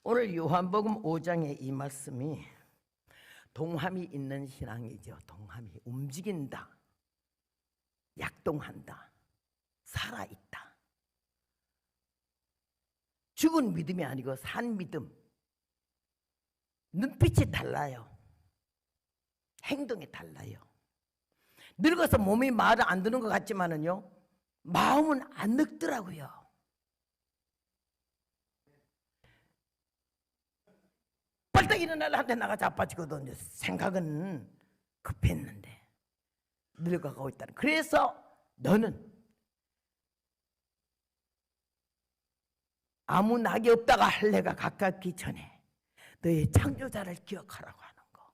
오늘 요한복음 5장의 이 말씀이 동함이 있는 신앙이죠. 동함이 움직인다, 약동한다, 살아있다. 죽은 믿음이 아니고 산 믿음. 눈빛이 달라요. 행동이 달라요. 늙어서 몸이 말을 안 듣는 것 같지만은요, 마음은 안 늙더라고요. 벌떡 일어나려 한테 나가 자빠지거든요. 생각은 급했는데 늙어가고 있다는. 그래서 너는 아무 낙이 없다가 할례가 가깝기 전에 너의 창조자를 기억하라고 하는 거.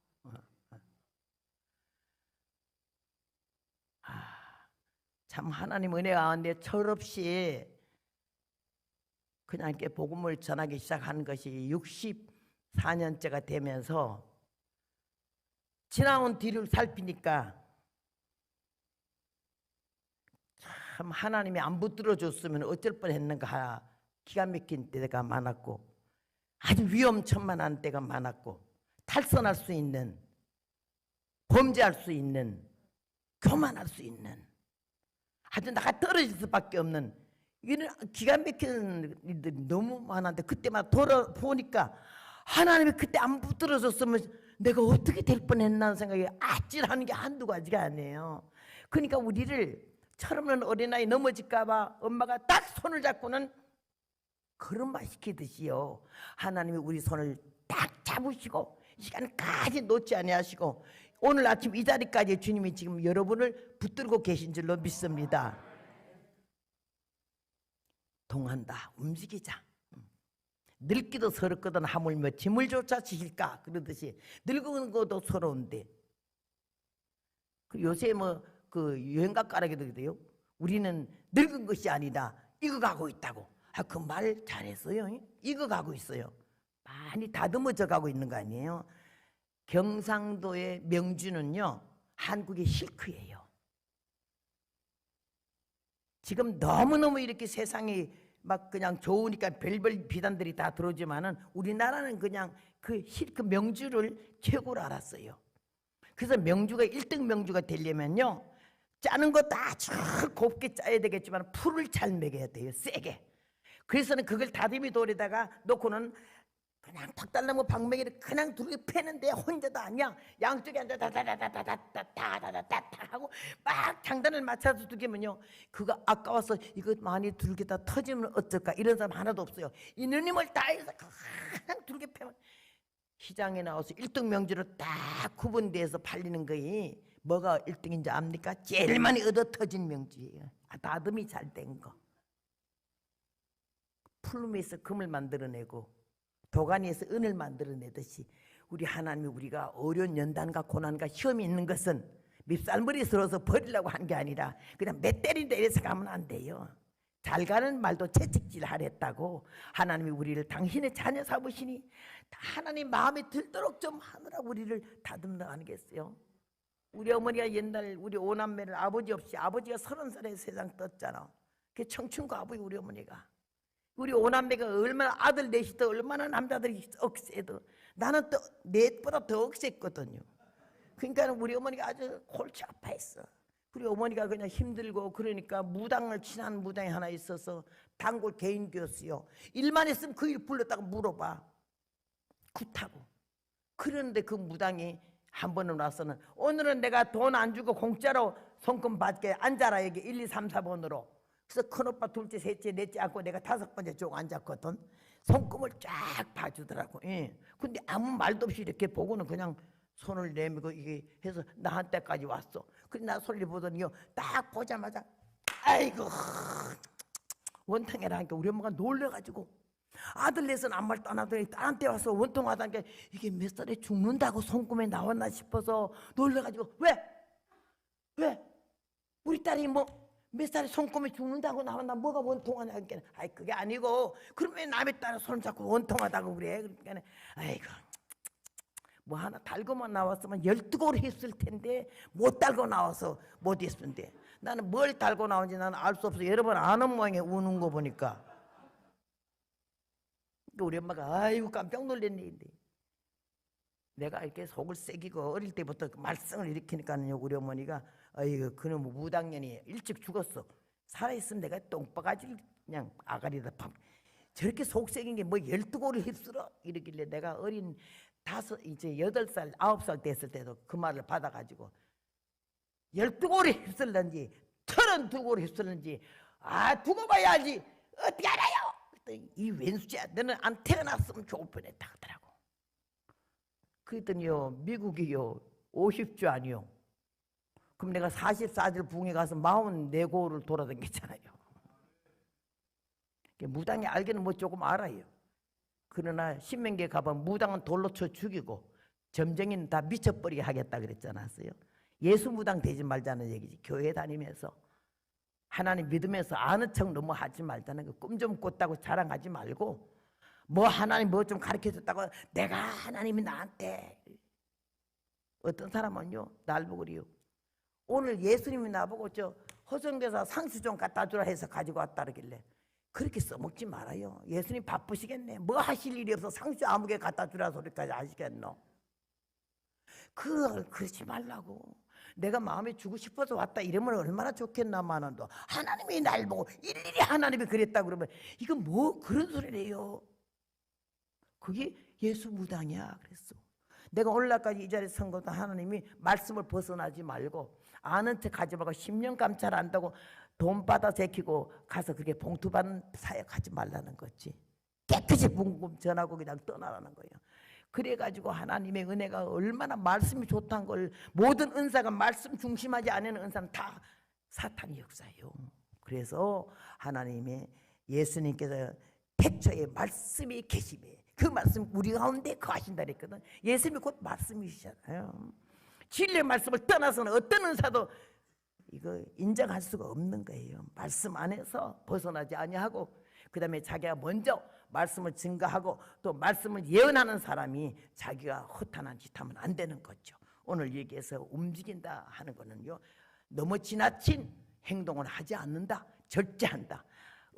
참 하나님 은혜가 가운데 철없이 그냥 이렇게 복음을 전하기 시작한 것이 64년째가 되면서 지나온 뒤를 살피니까 참 하나님이 안 붙들어 줬으면 어쩔 뻔했는가 기가 막힌 때가 많았고, 아주 위험천만한 때가 많았고, 탈선할 수 있는, 범죄할 수 있는, 교만할 수 있는, 아주 나가 떨어질 수밖에 없는 이런 기가 막힌 일들이 너무 많았는데, 그때만 돌아보니까 하나님이 그때 안 붙들어줬으면 내가 어떻게 될 뻔했나 하는 생각이 아찔하는 게 한두 가지가 아니에요. 그러니까 우리를 철없는 어린아이 넘어질까봐 엄마가 딱 손을 잡고는 걸음마 시키듯이요, 하나님이 우리 손을 딱 잡으시고 시간까지 놓지 아니하시고 오늘 아침 이 자리까지 주님이 지금 여러분을 붙들고 계신 줄로 믿습니다. 동한다, 움직이자. 늙기도 서럽거든 하물며 짐을 조차 지실까 그러듯이 늙은 것도 서러운데, 요새 그 유행가 까라기도 그래요. 우리는 늙은 것이 아니다, 익어가고 있다고. 그 말 잘했어요. 익어가고 있어요. 많이 다듬어져 가고 있는 거 아니에요. 경상도의 명주는요, 한국의 실크예요. 지금 너무너무 이렇게 세상이 막 그냥 좋으니까 별별 비단들이 다 들어오지만은 우리나라는 그냥 그 실크 명주를 최고로 알았어요. 그래서 명주가 1등 명주가 되려면요, 짜는 것도 아주 곱게 짜야 되겠지만 풀을 잘 먹여야 돼요. 세게. 그래서는 그걸 다듬이 돌에다가 놓고는 그냥 탁 달라면 방맹이를 그냥 두르게 패는데 혼자도 아니야. 양쪽에 앉아 다다다다다다다다다다 하고 막 장단을 맞춰서 두기면요, 그거 아까워서 이거 많이 두르게다 터지면 어쩔까 이런 사람 하나도 없어요. 이 누님을 다해서 그냥 두르게 패면 시장에 나와서 1등 명주로 딱 구분돼서 팔리는 거이 뭐가 1등인지 압니까? 제일 많이 얻어 터진 명주예요. 다듬이 잘 된 거. 풀무에서 금을 만들어내고 도가니에서 은을 만들어내듯이 우리 하나님이 우리가 어려운 연단과 고난과 시험이 있는 것은 밉살머리 들어서 버리려고 한 게 아니라 그냥 몇 때린다 이래서 가면 안 돼요. 잘 가는 말도 채찍질 하랬다고 하나님이 우리를 당신의 자녀 삼으시니 하나님 마음에 들도록 좀 하느라고 우리를 다듬는 거 아니겠어요? 우리 어머니가 옛날 우리 오남매를 아버지 없이, 아버지가 30살에 세상 떴잖아. 그 청춘과 아버지 우리 어머니가. 우리 오남매가 얼마나 아들 넷이 더 얼마나 남자들이 억세도 나는 또 넷보다 더 억셌거든요. 그러니까 우리 어머니가 아주 골치 아파했어. 우리 어머니가 그냥 힘들고 그러니까 무당을 친한 무당이 하나 있어서 단골 개인교였어요. 일만 했으면 그 일 불렀다가 물어봐. 굿하고. 그런데 그 무당이 한 번은 와서는 오늘은 내가 돈 안 주고 공짜로 손금 받게 앉아라 여기 1, 2, 3, 4번으로. 그래서 큰오빠 둘째 셋째 넷째 앉고 내가 5번째 쪽 앉았거든. 손금을 쫙 봐주더라고. 예. 근데 아무 말도 없이 이렇게 보고는 그냥 손을 내밀고 이게 해서 나한테까지 왔어. 그래 나 솔리 보더니요, 딱 보자마자 아이고 원통해라 하니까 우리 엄마가 놀래가지고 아들 넷은 아무 말도 안 하더니 딸한테 와서 원통하다니까 이게 몇 살에 죽는다고 손금에 나왔나 싶어서 놀래가지고 왜? 우리 딸이 뭐 몇 살에 손금에 죽는다고 나왔나 뭐가 원통하냐 그러니까 아이 그게 아니고 그럼 왜 남의 딸을 손 잡고 원통하다고 그래. 그러니까 아이고 뭐 하나 달고만 나왔으면 12골 했을 텐데 못 달고 나와서 못 했는데 나는 뭘 달고 나온지 나는 알 수 없어. 여러분 아는 모양에 우는 거 보니까 우리 엄마가 아이고 깜짝 놀랐네. 내가 이렇게 속을 새기고 어릴 때부터 그 말썽을 일으키니까요, 우리 어머니가 아이고 그놈 무당년이 일찍 죽었어. 살아있으면 내가 똥바가지를 그냥 아가리다 팍. 저렇게 속 새긴 게 뭐 12고를 휩쓸어? 이러길래 내가 어린 이제 8살 9살 됐을 때도 그 말을 받아가지고 12고를 휩쓸는지 32고를 휩쓸는지 두고 봐야지 어떻게 알아요? 그랬더니 이 왼수지야 너는 안 태어났으면 좋을 뻔했다 하더라고. 그랬더니요, 미국이요 50주 아니요. 그럼 내가 44절 부흥에 가서 44고를 돌아다녔잖아요. 무당이 알기는 뭐 조금 알아요. 그러나 신명기에 가보면 무당은 돌로 쳐 죽이고 점쟁이는 다 미쳐버리게 하겠다 그랬지 않았어요? 예수 무당 되지 말자는 얘기지. 교회 다니면서 하나님 믿으면서 아는 척 너무 하지 말자는 거. 꿈 좀 꿨다고 자랑하지 말고 뭐 하나님 뭐 좀 가르쳐줬다고 내가 하나님이 나한테. 어떤 사람은요 날 보고 그래요. 오늘 예수님이 나보고 저 허성대사 상수 좀 갖다 주라 해서 가지고 왔다 그러길래 그렇게 써먹지 말아요. 예수님 바쁘시겠네. 뭐 하실 일이 없어 상수 아무개 갖다 주라 소리까지 하시겠노. 그러지 말라고. 내가 마음에 주고 싶어서 왔다 이러면 얼마나 좋겠나마는도 하나님이 날 보고 일일이 하나님이 그랬다 그러면 이건 뭐 그런 소리래요. 그게 예수 무당이야 그랬어. 내가 오늘날까지 이 자리에 선 것도 하나님이 말씀을 벗어나지 말고 아는 척 하지 말고 10년 감찰 안다고 돈 받아 제키고 가서 그렇게 봉투 받는 사역하지 말라는 거지. 깨끗이 문금 전하고 그냥 떠나라는 거예요. 그래가지고 하나님의 은혜가 얼마나 말씀이 좋다는 걸 모든 은사가 말씀 중심하지 않은 은사는 다 사탄의 역사예요. 그래서 하나님의 예수님께서 태초에 말씀이 계시매 그 말씀 우리 가운데 거하신다 그랬거든. 예수님이 곧 말씀이시잖아요. 진리의 말씀을 떠나서는 어떤 은사도 이거 인정할 수가 없는 거예요. 말씀 안에서 벗어나지 아니하고 그 다음에 자기가 먼저 말씀을 증거하고 또 말씀을 예언하는 사람이 자기가 허탄한 짓 하면 안 되는 거죠. 오늘 얘기해서 움직인다 하는 거는요 너무 지나친 행동을 하지 않는다. 절제한다.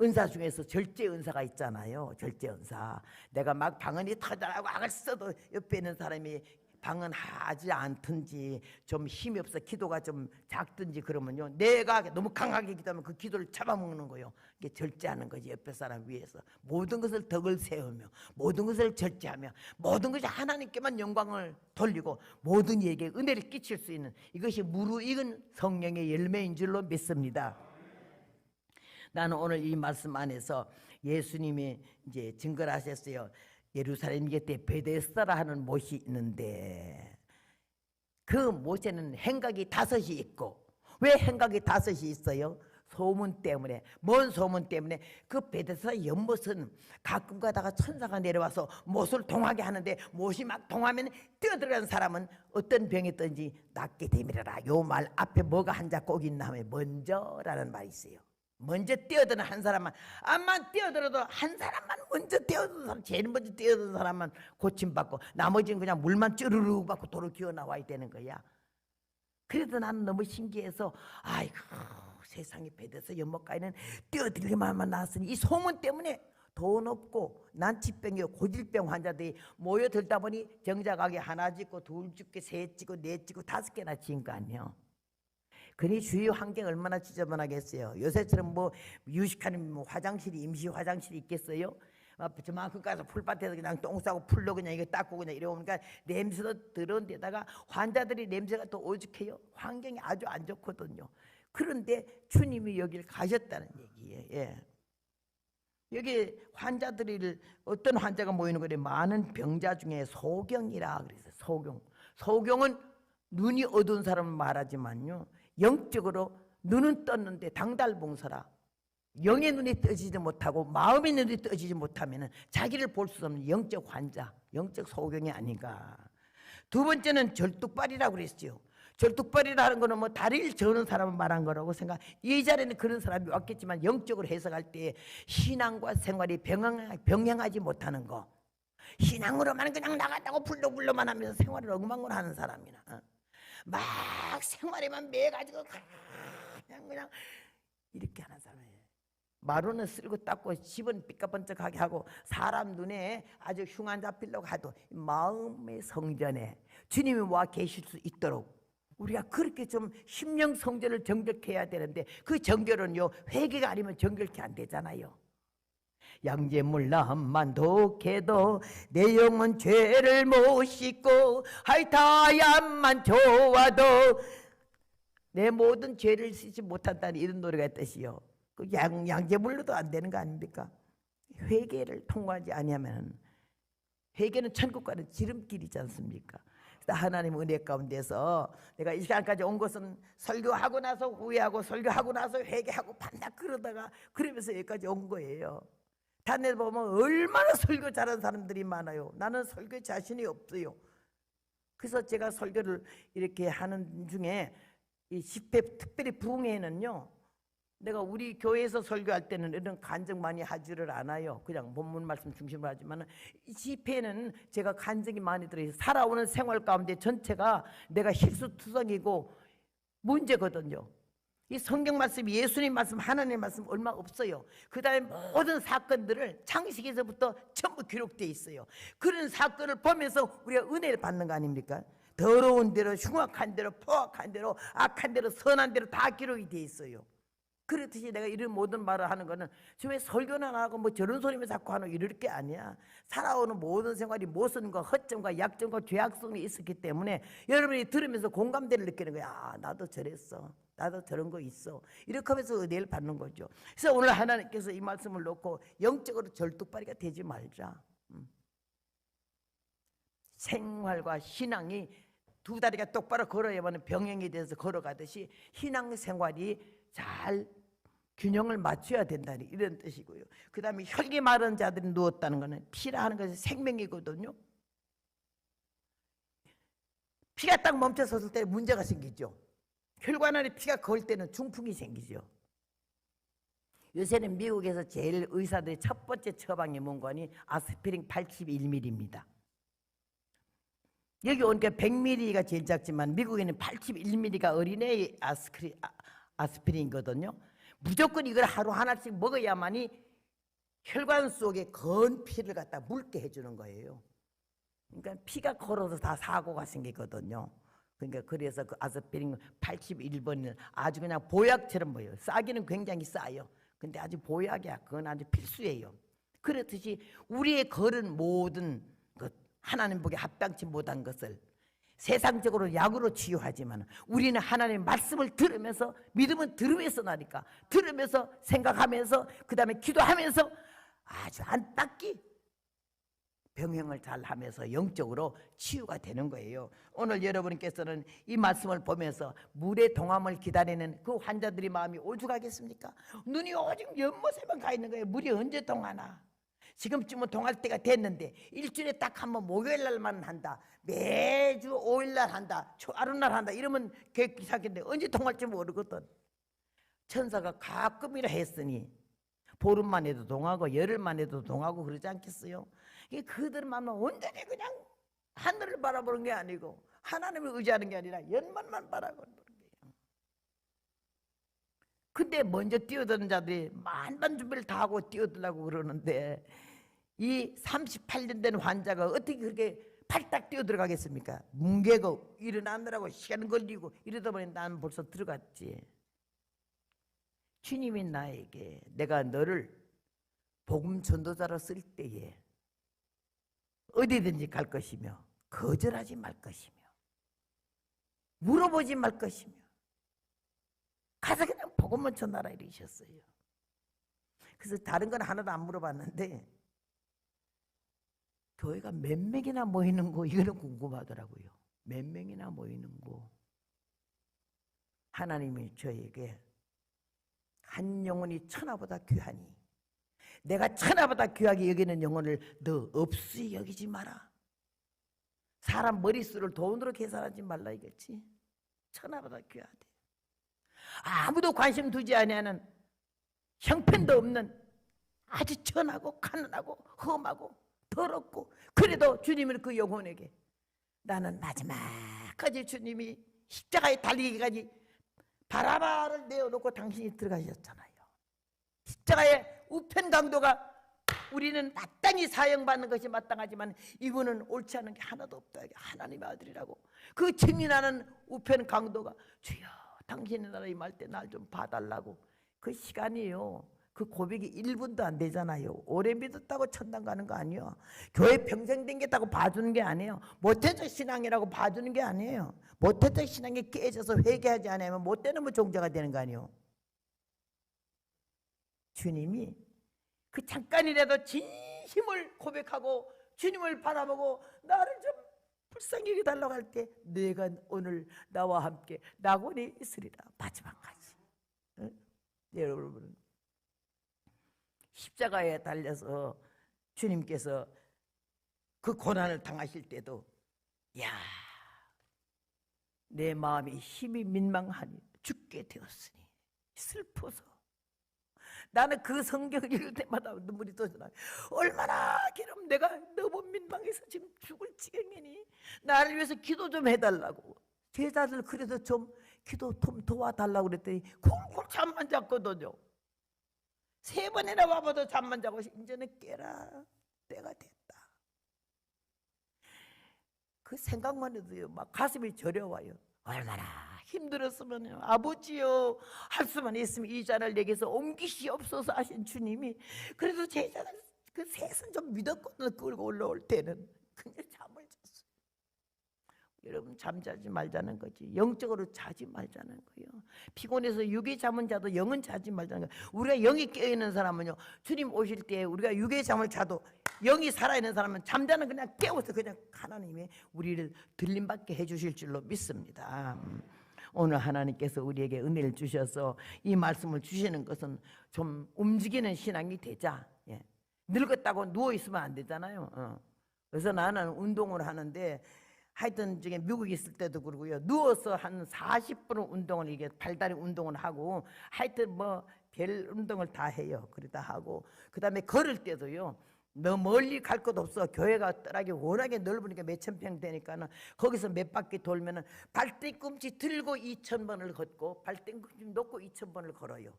은사 중에서 절제 은사가 있잖아요. 절제 은사. 내가 막 방언이 터져라고 악을 써도 옆에 있는 사람이 방언하지 않든지 좀 힘이 없어 기도가 좀 작든지 그러면요 내가 너무 강하게 기도하면 그 기도를 잡아먹는 거예요. 이게 절제하는 거지. 옆에 사람 위해서 모든 것을 덕을 세우며 모든 것을 절제하며 모든 것이 하나님께만 영광을 돌리고 모든 이에게 은혜를 끼칠 수 있는 이것이 무르익은 성령의 열매인 줄로 믿습니다. 나는 오늘 이 말씀 안에서 예수님이 이제 증거를 하셨어요. 예루살렘 곁에 베데스다라 하는 못이 있는데 그 못에는 행각이 5이 있고 왜 행각이 5이 있어요? 소문 때문에. 뭔 소문 때문에? 그 베데스다 연못은 가끔 가다가 천사가 내려와서 못을 동하게 하는데 못이 막 동하면 뛰어들어가는 사람은 어떤 병이 있든지 낫게 되밀어라. 요 말 앞에 뭐가 한자 꼭 있나 하면 먼저라는 말이 있어요. 먼저 뛰어드는 한 사람만 암만 뛰어들어도 한 사람만 먼저 뛰어드는 사람 제일 먼저 뛰어드는 사람만 고침받고 나머지는 그냥 물만 쭈르륵 받고 도로 기어나와야 되는 거야. 그래도 나는 너무 신기해서 아이고 세상에 베데스다 연못가에는 뛰어들기만 나왔으니 이 소문 때문에 돈 없고 난치병이요 고질병 환자들이 모여들다 보니 정작하게 하나 짓고 둘 짓고 셋 짓고 넷 짓고 5개나 지은 거 아니에요. 그니 주위 환경 얼마나 지저분하겠어요. 요새처럼 뭐 유식한 뭐 화장실이 임시 화장실이 있겠어요? 저만큼 가서 풀밭에서 그냥 똥 싸고 풀로 그냥 이거 닦고 그냥 이러니까 냄새도 더러운 데다가 환자들이 냄새가 또 오죽해요. 환경이 아주 안 좋거든요. 그런데 주님이 여길 가셨다는 얘기예요. 예. 여기 환자들이 어떤 환자가 모이는 거래? 많은 병자 중에 소경이라 그래서 소경은 눈이 어두운 사람은 말하지만요. 영적으로 눈은 떴는데 당달봉사라. 영의 눈이 떠지지 못하고 마음의 눈이 떠지지 못하면 자기를 볼 수 없는 영적 환자, 영적 소경이 아닌가. 두 번째는 절뚝발이라고 그랬죠. 절뚝발이라는 거는 뭐 다리를 저는 사람을 말한 거라고 생각. 이 자리에는 그런 사람이 왔겠지만 영적으로 해석할 때 신앙과 생활이 병행하지 못하는 거. 신앙으로만 그냥 나갔다고 불러만 하면서 생활을 엉망으로 하는 사람이나 막 생활에만 매가지고 그냥 이렇게 하는 사람이에요. 마루는 쓸고 닦고 집은 삐까번쩍하게 하고 사람 눈에 아주 흉안 잡히려고 해도 마음의 성전에 주님이 와 계실 수 있도록 우리가 그렇게 좀 심령 성전을 정결해야 되는데 그 정결은요 회개가 아니면 정결케 안 되잖아요. 양재물람만 독해도 내 영혼 죄를 못 씻고 하이타야만 좋아도 내 모든 죄를 씻지 못한다는 이런 노래가 있듯이요. 그 양재물로도 안 되는 거 아닙니까? 회개를 통과하지 아니하면 회개는 천국 가는 지름길이지 않습니까? 하나님 은혜 가운데서 내가 이 시간까지 온 것은 설교하고 나서 후회하고 설교하고 나서 회개하고 반납 그러면서 여기까지 온 거예요. 다른 보면 얼마나 설교 잘하는 사람들이 많아요. 나는 설교에 자신이 없어요. 그래서 제가 설교를 이렇게 하는 중에 이 10회 특별히 부흥회는요, 내가 우리 교회에서 설교할 때는 이런 간증 많이 하지를 않아요. 그냥 본문 말씀 중심으로 하지만 이 집회는 제가 간증이 많이 들어있어요. 살아오는 생활 가운데 전체가 내가 실수투성이고 문제거든요. 이 성경 말씀, 예수님 말씀, 하나님 말씀 얼마 없어요. 그 다음에 모든 사건들을 창세기에서부터 전부 기록되어 있어요. 그런 사건을 보면서 우리가 은혜를 받는 거 아닙니까? 더러운 대로, 흉악한 대로, 포악한 대로, 악한 대로, 선한 대로 다 기록이 되어 있어요. 그렇듯이 내가 이런 모든 말을 하는 거는 지금 설교는 안 하고 뭐 저런 소리만 자꾸 하는 이럴 게 아니야. 살아오는 모든 생활이 모순과 허점과 약점과 죄악성이 있었기 때문에 여러분이 들으면서 공감대를 느끼는 거야. 아, 나도 저랬어. 나도 저런 거 있어. 이렇게 하면서 은혜를 받는 거죠. 그래서 오늘 하나님께서 이 말씀을 놓고 영적으로 절뚝발이가 되지 말자. 생활과 신앙이 두 다리가 똑바로 걸어야만 병행이 돼서 걸어가듯이 신앙생활이 잘 균형을 맞춰야 된다는 이런 뜻이고요. 그 다음에 혈기 마른 자들이 누웠다는 것은 피라 하는 것이 생명이거든요. 피가 딱 멈춰섰을 때 문제가 생기죠. 혈관 안에 피가 거울 때는 중풍이 생기죠. 요새는 미국에서 제일 의사들의 첫 번째 처방이 뭔가니 아스피린 81ml입니다. 여기 오니까 100ml가 제일 작지만 미국에는 81ml가 어린애의 아스피린이거든요. 무조건 이걸 하루 하나씩 먹어야만이 혈관 속에 건 피를 갖다 묽게 해주는 거예요. 그러니까 피가 걸어서 다 사고가 생기거든요. 그러니까 그래서 그 아스피린 81번을 아주 그냥 보약처럼 보여요. 싸기는 굉장히 싸요. 근데 아주 보약이야. 그건 아주 필수예요. 그렇듯이 우리의 걸은 모든 것, 하나님 보기에 합당치 못한 것을 세상적으로 약으로 치유하지만 우리는 하나님의 말씀을 들으면서, 믿음은 들으면서 나니까 들으면서 생각하면서 그 다음에 기도하면서 아주 안닦기 병행을 잘 하면서 영적으로 치유가 되는 거예요. 오늘 여러분께서는 이 말씀을 보면서 물의 동함을 기다리는 그 환자들이 마음이 오죽하겠습니까? 눈이 오직 연못에만 가 있는 거예요. 물이 언제 동하나? 지금쯤은 동할 때가 됐는데 일주일에 딱 한 번 목요일 날만 한다. 매주 5일 날 한다. 초하루날 한다. 이러면 계획 이상인데 언제 동할지 모르거든. 천사가 가끔이라 했으니 보름만 해도 동하고 열흘만 해도 동하고 그러지 않겠어요? 이게 그들만 온전히 그냥 하늘을 바라보는 게 아니고 하나님을 의지하는 게 아니라 연만만 바라보는 거예요. 근데 먼저 뛰어드는 자들이 만반 준비를 다 하고 뛰어들라고 그러는데 이 38년 된 환자가 어떻게 그렇게 팔딱 뛰어들어가겠습니까? 뭉개고 일어나느라고 시간 걸리고 이러다 보니 난 벌써 들어갔지. 주님이 나에게 내가 너를 복음 전도자로 쓸 때에 어디든지 갈 것이며 거절하지 말 것이며 물어보지 말 것이며 가서 그냥 복음만 전하라 이러셨어요. 그래서 다른 건 하나도 안 물어봤는데 교회가 몇 명이나 모이는 거 이거는 궁금하더라고요. 몇 명이나 모이는 거. 하나님이 저에게 한 영혼이 천하보다 귀하니 내가 천하보다 귀하게 여기는 영혼을 너 없이 여기지 마라. 사람 머릿수를 돈으로 계산하지 말라 이겠지. 천하보다 귀하대. 아무도 관심 두지 않는 형편도 없는 아주 천하고 가난하고 험하고 더럽고 그래도 주님은 그 영혼에게 나는 마지막까지 주님이 십자가에 달리기까지 바라바를 내어놓고 당신이 들어가셨잖아요. 십자가의 우편 강도가 우리는 마땅히 사형받는 것이 마땅하지만 이분은 옳지 않은 게 하나도 없다. 하나님의 아들이라고 그 증인하는 우편 강도가 주여 당신의 나라 임할 때 날 좀 봐달라고 그 시간이에요. 그 고백이 1분도 안 되잖아요. 오래 믿었다고 천당 가는 거 아니에요. 교회 평생 댕겼다고 봐주는 게 아니에요. 모태적 신앙이라고 봐주는 게 아니에요. 모태적 신앙이 깨져서 회개하지 않으면 못되는 뭐 종자가 되는 거 아니에요. 주님이 그 잠깐이라도 진심을 고백하고 주님을 바라보고 나를 좀 불쌍히 여겨달라고 할 때 내가 오늘 나와 함께 낙원에 있으리라. 마지막까지. 응? 여러분 십자가에 달려서 주님께서 그 고난을 당하실 때도 야, 내 마음이 힘이 민망하니 죽게 되었으니 슬퍼서 나는 그 성경을 읽을 때마다 눈물이 터져나요. 얼마나 그럼 내가 너무 민망해서 지금 죽을 지경이니 나를 위해서 기도 좀 해달라고 제자들 그래도 좀 기도 좀 도와달라고 그랬더니 굴굴 잠만 잤거든요. 3번이나 와봐도 잠만 자고 이제는 깨라 때가 됐다. 그 생각만 해도요 막 가슴이 저려와요. 얼마나 힘들었으면 아버지요 할 수만 있으면 이 잔을 내게서 옮기시옵소서 하신 주님이 그래도 제자들 그 셋은 좀 믿었거든요. 끌고 올라올 때는 그냥 잠을 잤어요. 여러분 잠자지 말자는 거지. 영적으로 자지 말자는 거예요. 피곤해서 육의 잠은 자도 영은 자지 말자는 거예요. 우리가 영이 깨어있는 사람은요 주님 오실 때 우리가 육의 잠을 자도 영이 살아있는 사람은 잠자는 그냥 깨워서 그냥 하나님이 우리를 들림받게 해주실 줄로 믿습니다. 오늘 하나님께서 우리에게 은혜를 주셔서 이 말씀을 주시는 것은 좀 움직이는 신앙이 되자. 예. 늙었다고 누워있으면 안 되잖아요. 그래서 나는 운동을 하는데 하여튼 저기 미국에 있을 때도 그러고요. 누워서 한 40분을 운동을 이게 발다리 운동을 하고 하여튼 뭐 별 운동을 다 해요. 그러다 하고 그다음에 걸을 때도요. 너 멀리 갈 것도 없어. 교회가 떠나기 워낙에 넓으니까 몇천 평 되니까는 거기서 몇 바퀴 돌면은 발뒤꿈치 들고 2,000번을 걷고 발뒤꿈치 놓고 2,000번을 걸어요.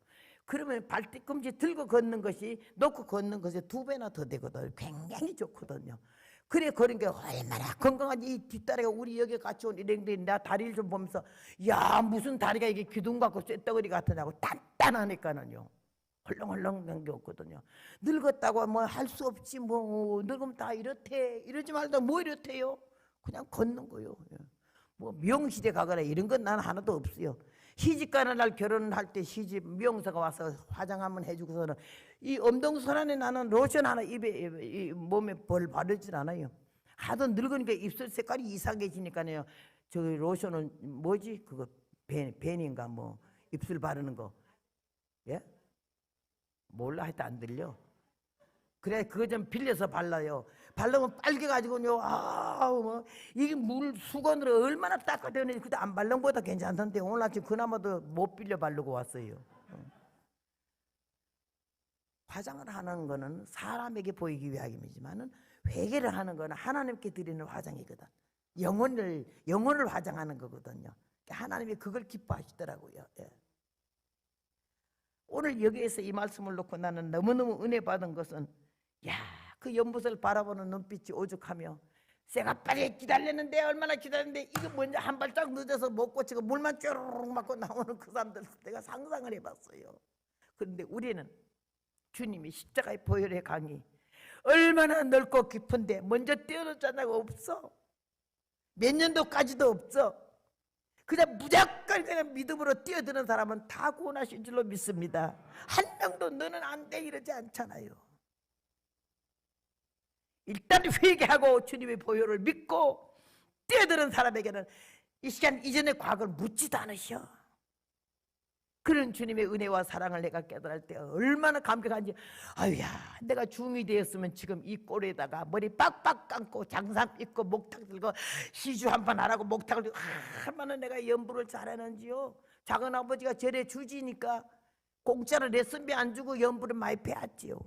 그러면 발뒤꿈치 들고 걷는 것이 놓고 걷는 것이 2배나 더 되거든요. 굉장히 좋거든요. 그래 그런 게 얼마나 건강하지. 이 뒷다리가 우리 여기 같이 온 일행들이 나 다리를 좀 보면서 야 무슨 다리가 이게 기둥 같고 쇳덩어리 같으냐고 단단하니까는요. 헐렁헐렁한 게 없거든요. 늙었다고 뭐 할 수 없지 뭐 늙으면 다 이렇대 이러지 말고 뭐 이렇대요. 그냥 걷는 거요. 뭐 미용실에 가거나 이런 건 난 하나도 없어요. 시집가는 날 결혼할 때 시집 미용사가 와서 화장 한번 해주고서는 이 엄동선 안에 나는 로션 하나 입에 이 몸에 벌 바르질 않아요. 하도 늙으니까 입술 색깔이 이상해지니까요. 저 로션은 뭐지 그거 벤인가 뭐 입술 바르는 거 예? 몰라 하여튼 안 들려. 그래 그거 좀 빌려서 발라요. 바르면 빨개가지고요. 아우 뭐 이게 물 수건으로 얼마나 닦아대는지 그때 안 바른 거보다 괜찮던데 오늘 아침 그나마도 못 빌려 바르고 왔어요. 화장을 하는 거는 사람에게 보이기 위함이지만은 회개를 하는 거는 하나님께 드리는 화장이거든. 영혼을 화장하는 거거든요. 하나님이 그걸 기뻐하시더라고요. 예. 오늘 여기에서 이 말씀을 놓고 나는 너무너무 은혜 받은 것은 야, 그 연못을 바라보는 눈빛이 오죽하며 새가 빨리 기다렸는데 얼마나 기다렸는데 이거 뭔지 한 발짝 늦어서 못 고치고 물만 쭈르륵 맞고 나오는 그 사람들 내가 상상을 해봤어요. 그런데 우리는 주님이 십자가의 보혈의 강이 얼마나 넓고 깊은데 먼저 뛰어들잖아요. 없어. 몇 년도까지도 없어. 그냥 무조건 그냥 믿음으로 뛰어드는 사람은 다 구원하신 줄로 믿습니다. 한 명도 너는 안 돼 이러지 않잖아요. 일단 회개하고 주님의 보혈을 믿고 뛰어드는 사람에게는 이 시간 이전의 과거를 묻지도 않으셔. 그런 주님의 은혜와 사랑을 내가 깨달을 때 얼마나 감격한지. 아유야 내가 중이 되었으면 지금 이 꼴에다가 머리 빡빡 감고 장삼 입고 목탁 들고 시주 한 번 안 하고 목탁을 들고 얼마나 내가 연부를 잘하는지요. 작은아버지가 절에 주지니까 공짜로 레슨비 안 주고 연부를 많이 배웠지요.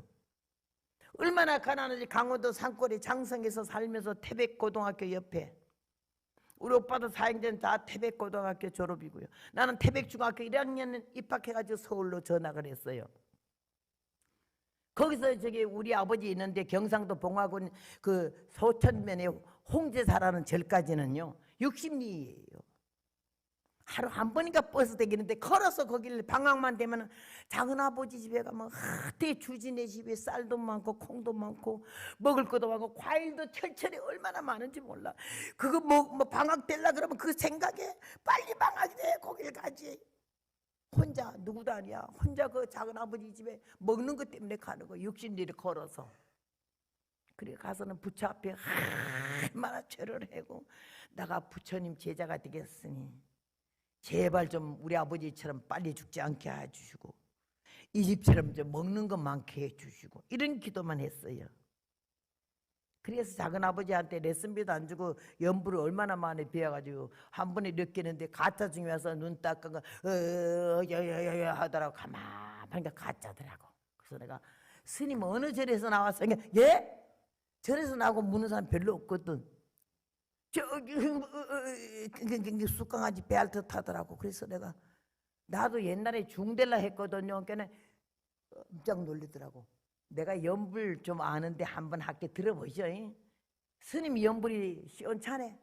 얼마나 가난한지. 강원도 산골에 장성에서 살면서 태백고등학교 옆에 우리 오빠도 사형제는 다 태백고등학교 졸업이고요. 나는 태백중학교 1학년 입학해가지고 서울로 전학을 했어요. 거기서 저기 우리 아버지 있는데 경상도 봉화군 그 소천면에 홍제사라는 절까지는요 60리예요. 하루 한 번인가 버스 대기는데 걸어서 거기를 방학만 되면 작은 아버지 집에 가면 되게 주진의 집에 쌀도 많고 콩도 많고 먹을 것도 많고 과일도 철철이 얼마나 많은지 몰라. 그거 뭐 방학 될라 그러면 그 생각에 빨리 방학이 돼 거길 가지. 혼자 누구도 아니야. 혼자 그 작은 아버지 집에 먹는 것 때문에 가는 거 60리를 걸어서. 그래 가서는 부처 앞에 얼마나 절을 하고 내가 부처님 제자가 되겠으니 제발 좀 우리 아버지처럼 빨리 죽지 않게 해주시고 이 집처럼 좀 먹는 것 많게 해주시고 이런 기도만 했어요. 그래서 작은 아버지한테 레슨비도 안 주고 연부를 얼마나 많이 배워가지고 한 번에 느끼는데 가짜 중에 와서 눈 닦은 거 야야야야 하더라고. 가만 보니까 가짜더라고. 그래서 내가 스님 어느 절에서 나왔어? 예? 절에서 나오고 묻는 사람 별로 없거든. 저기 쑥강아지 배알 듯 하더라고. 그래서 내가 나도 옛날에 중델라 했거든요. 그러니까 깜짝 놀리더라고. 내가 연불 좀 아는데 한번 학교 들어보시오. 스님 연불이 시원찮네.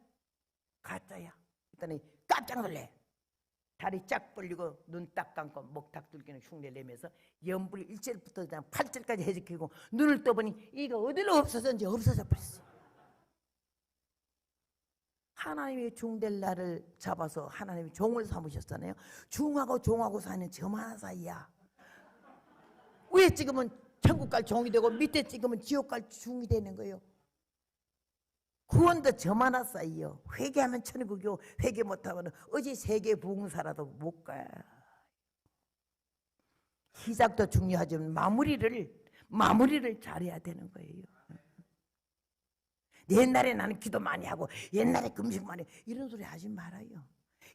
가짜야. 그랬더니 깜짝 놀래. 다리 쫙 벌리고 눈 딱 감고 목탁 둘기는 흉내 내면서 연불이 1절부터 그냥 8절까지 해지키고 눈을 떠보니 이거 어디로 없어졌는지 없어져 버렸어. 하나님이 중델라를 잡아서 하나님이 종을 삼으셨잖아요. 중하고 종하고 사는 저만한 사이야. 위에 찍으면 천국 갈 종이 되고 밑에 찍으면 지옥 갈 중이 되는 거예요. 구원도 저만한 사이요. 회개하면 천국이요. 회개 못하면 어제 세계 부흥사라도 못 가요. 시작도 중요하지만 마무리를 잘해야 되는 거예요. 옛날에 나는 기도 많이 하고 옛날에 금식 많이 이런 소리 하지 말아요.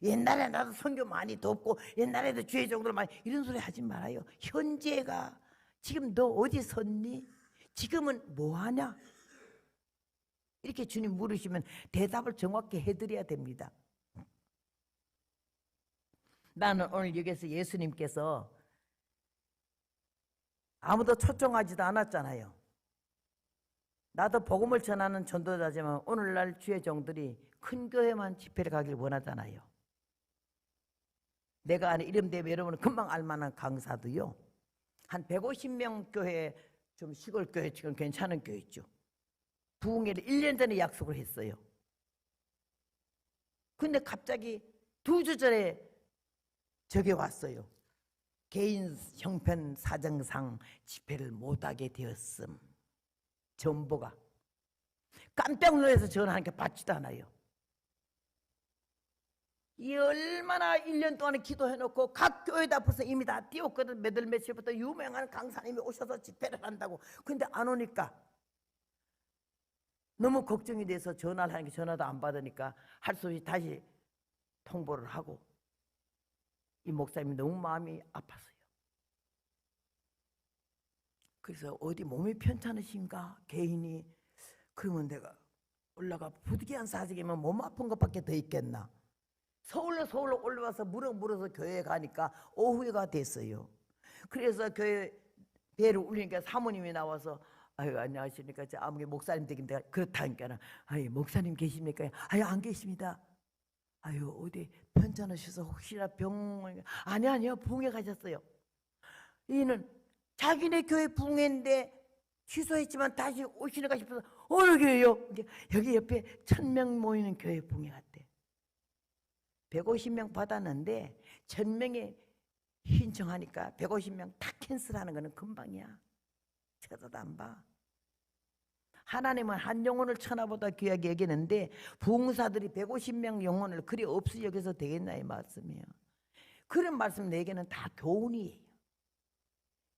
옛날에 나도 선교 많이 돕고 옛날에도 주의 정도를 많이 이런 소리 하지 말아요. 현재가 지금 너 어디 섰니? 지금은 뭐하냐? 이렇게 주님 물으시면 대답을 정확히 해드려야 됩니다. 나는 오늘 여기서 예수님께서 아무도 초청하지도 않았잖아요. 나도 복음을 전하는 전도자지만 오늘날 주의 종들이 큰 교회만 집회를 가길 원하잖아요. 내가 아는 이름대면 여러분은 금방 알만한 강사도요. 한 150명 교회, 좀 시골 교회 지금 괜찮은 교회 있죠. 부흥회를 1년 전에 약속을 했어요. 근데 갑자기 2주 전에 저게 왔어요. 개인 형편 사정상 집회를 못하게 되었음. 전보가 깜짝 놀라서 전화하니까 받지도 않아요. 이 얼마나 1년 동안에 기도해놓고 각 교회다 벌써 이미 다 띄웠거든. 몇월 며칠부터 유명한 강사님이 오셔서 집회를 한다고. 근데 안 오니까 너무 걱정이 돼서 전화를 하니까 전화도 안 받으니까 할 수 없이 다시 통보를 하고 이 목사님이 너무 마음이 아팠어요. 그래서 어디 몸이 편찮으신가 개인이 그러면 내가 올라가 부득이한 사정이면 몸 아픈 것밖에 더 있겠나. 서울로 올라와서 물어서 교회에 가니까 오후가 됐어요. 그래서 교회 배를 울리니까 사모님이 나와서 아유 안녕하십니까 저 아무개 목사님 댁인데 그렇다니까 아유 목사님 계십니까? 아유 안 계십니다. 아유 어디 편찮으셔서 혹시나 병 아니요 부흥회 가셨어요. 이는 자기네 교회 부흥회인데 취소했지만 다시 오시는가 싶어서 어느 교회요? 여기 옆에 1000명 모이는 교회 부흥회 갔대. 150명 받았는데 1000명에 신청하니까 150명 다 캔슬하는 거는 금방이야. 쳐다도 안 봐. 하나님은 한 영혼을 천하보다 귀하게 여기는데 부흥사들이 150명 영혼을 그리 없이 여기서 되겠나 이 말씀이에요. 그런 말씀 내게는 다 교훈이에요.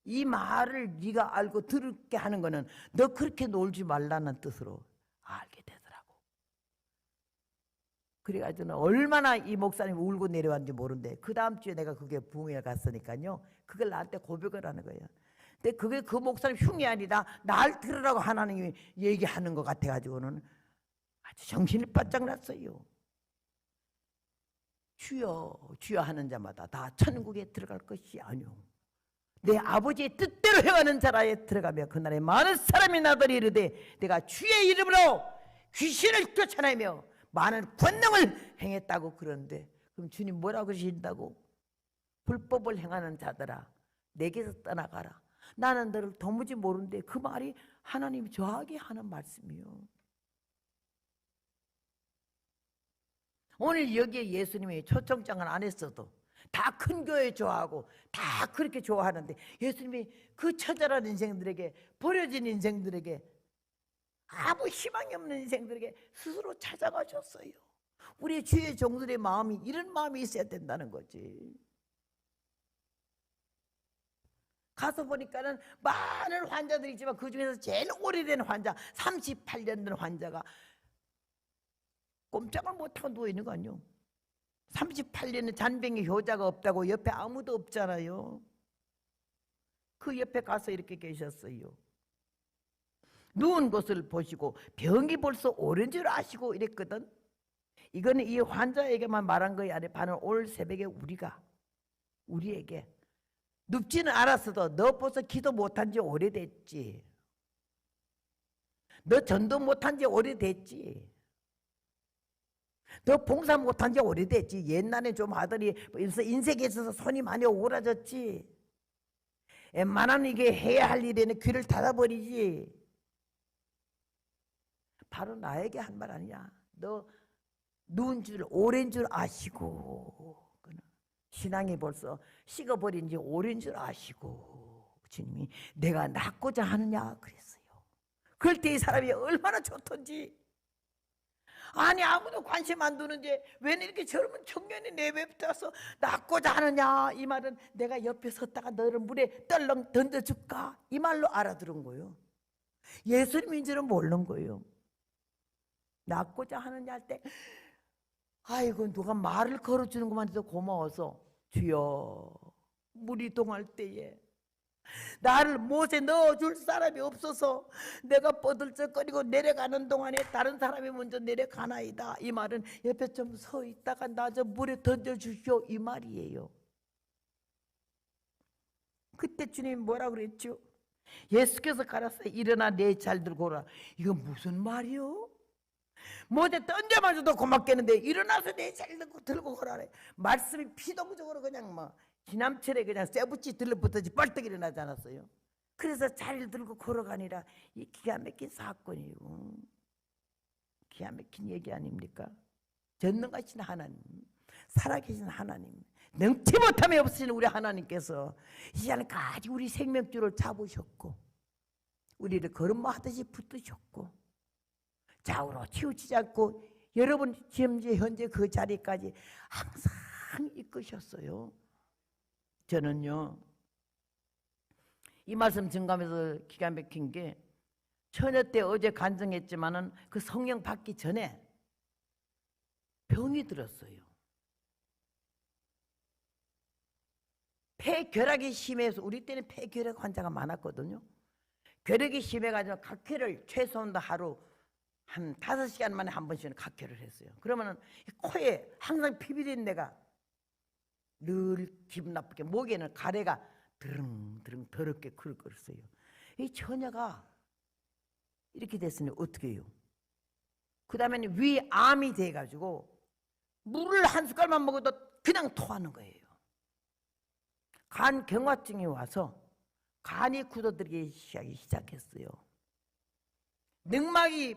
이 말을 네가 알고 들을게 하는 거는 너 그렇게 놀지 말라는 뜻으로 알게 되더라고. 그래가지고 얼마나 이 목사님이 울고 내려왔는지 모르는데 그 다음 주에 내가 그게 부흥회 갔으니까요. 그걸 나한테 고백을 하는 거예요. 근데 그게 그 목사님 흉이 아니라 날 들으라고 하나님이 얘기하는 것 같아가지고는 아주 정신이 바짝 났어요. 주여 주여 하는 자마다 다 천국에 들어갈 것이 아니오. 내 아버지의 뜻대로 행하는 자라에 들어가며 그날에 많은 사람이 나더니 이르되 내가 주의 이름으로 귀신을 쫓아내며 많은 권능을 행했다고 그러는데, 그럼 주님 뭐라고 그러신다고? 불법을 행하는 자들아 내게서 떠나가라. 나는 너를 도무지 모르는데, 그 말이 하나님이 저하게 하는 말씀이요. 오늘 여기에 예수님이 초청장을 안 했어도 다 큰 교회 좋아하고 다 그렇게 좋아하는데, 예수님이 그 처절한 인생들에게, 버려진 인생들에게, 아무 희망이 없는 인생들에게 스스로 찾아가셨어요. 우리 주의 종들의 마음이 이런 마음이 있어야 된다는 거지. 가서 보니까는 많은 환자들이 있지만 그 중에서 제일 오래된 환자, 38년 된 환자가 꼼짝을 못하고 누워있는 거 아니에요. 38년의 잔병의 효자가 없다고 옆에 아무도 없잖아요. 그 옆에 가서 이렇게 계셨어요. 누운 것을 보시고 병이 벌써 오른 줄 아시고 이랬거든. 이거는 이 환자에게만 말한 것이 아니라 바로 오늘 새벽에 우리에게 눕지는 않았어도 너 벌써 기도 못한 지 오래됐지. 너 전도 못한 지 오래됐지. 너 봉사 못한 지 오래됐지. 옛날에 좀 하더니 인생에 있어서 손이 많이 오그라졌지. 웬만하면 이게 해야 할 일에는 귀를 닫아버리지. 바로 나에게 한 말 아니야. 너 누운 줄 오랜 줄 아시고, 신앙이 벌써 식어버린 지 오랜 줄 아시고 주님이 내가 낫고자 하느냐 그랬어요. 그럴 때 이 사람이 얼마나 좋던지. 아니 아무도 관심 안 두는데 왜 이렇게 젊은 청년이 내뱉어서 낫고자 하느냐. 이 말은 내가 옆에 섰다가 너를 물에 떨렁 던져줄까, 이 말로 알아들은 거예요. 예수님인 줄은 모르는 거예요. 낫고자 하느냐 할 때, 아이고 누가 말을 걸어주는 것만 해도 고마워서, 주여 물이 동할 때에 나를 못에 넣어줄 사람이 없어서 내가 뻗들쩍거리고 내려가는 동안에 다른 사람이 먼저 내려가나이다. 이 말은 옆에 좀 서 있다가 나 좀 물에 던져주시오, 이 말이에요. 그때 주님이 뭐라고 그랬죠? 예수께서 가라사 일어나 내 잘 들고 오라. 이건 무슨 말이요? 못에 던져마저도 고맙겠는데 일어나서 내 잘 들고 오라래. 말씀이 피동적으로 그냥 뭐 지남철에 그냥 쇠붙이 들러붙어지 벌떡 일어나지 않았어요. 그래서 자리를 들고 걸어가니라. 이 기가 막힌 사건이고 기가 막힌 얘기 아닙니까? 전능하신 하나님, 살아계신 하나님, 능치 못함이 없으신 우리 하나님께서 이 시간까지 우리 생명줄을 잡으셨고 우리를 걸음마하듯이 붙드셨고 좌우로 치우치지 않고 여러분 지금 현재 그 자리까지 항상 이끄셨어요. 저는요 이 말씀 증감해서 기가 막힌 게, 처녀 때 어제 간증했지만은 그 성령 받기 전에 병이 들었어요. 폐결핵이 심해서, 우리 때는 폐결핵 환자가 많았거든요. 결핵이 심해가지고 각혈을 최소한 하루 한 5시간 만에 한 번씩은 각혈을 했어요. 그러면은 코에 항상 피비린 데가 늘 기분 나쁘게, 목에는 가래가 드릉드릉 더럽게 긁었어요. 이 처녀가 이렇게 됐으니 어떻게 해요? 그 다음에는 위암이 돼가지고 물을 한 숟갈만 먹어도 그냥 토하는 거예요. 간 경화증이 와서 간이 굳어들기 시작했어요. 늑막이,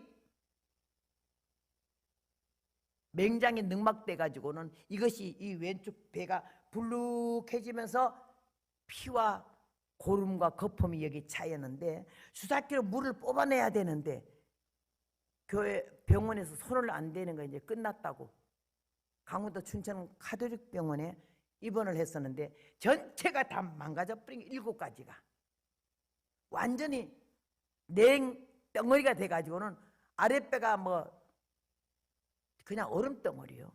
맹장이 늑막돼 가지고는 이것이 이 왼쪽 배가 불룩해지면서 피와 고름과 거품이 여기 차였는데 주사기로 물을 뽑아내야 되는데 교회 병원에서 손을 안 대는 거 이제 끝났다고 강원도 춘천 가톨릭 병원에 입원을 했었는데 전체가 다 망가져 버린 7가지가 완전히 냉덩어리가 돼 가지고는 아랫배가 뭐 그냥 얼음덩어리요.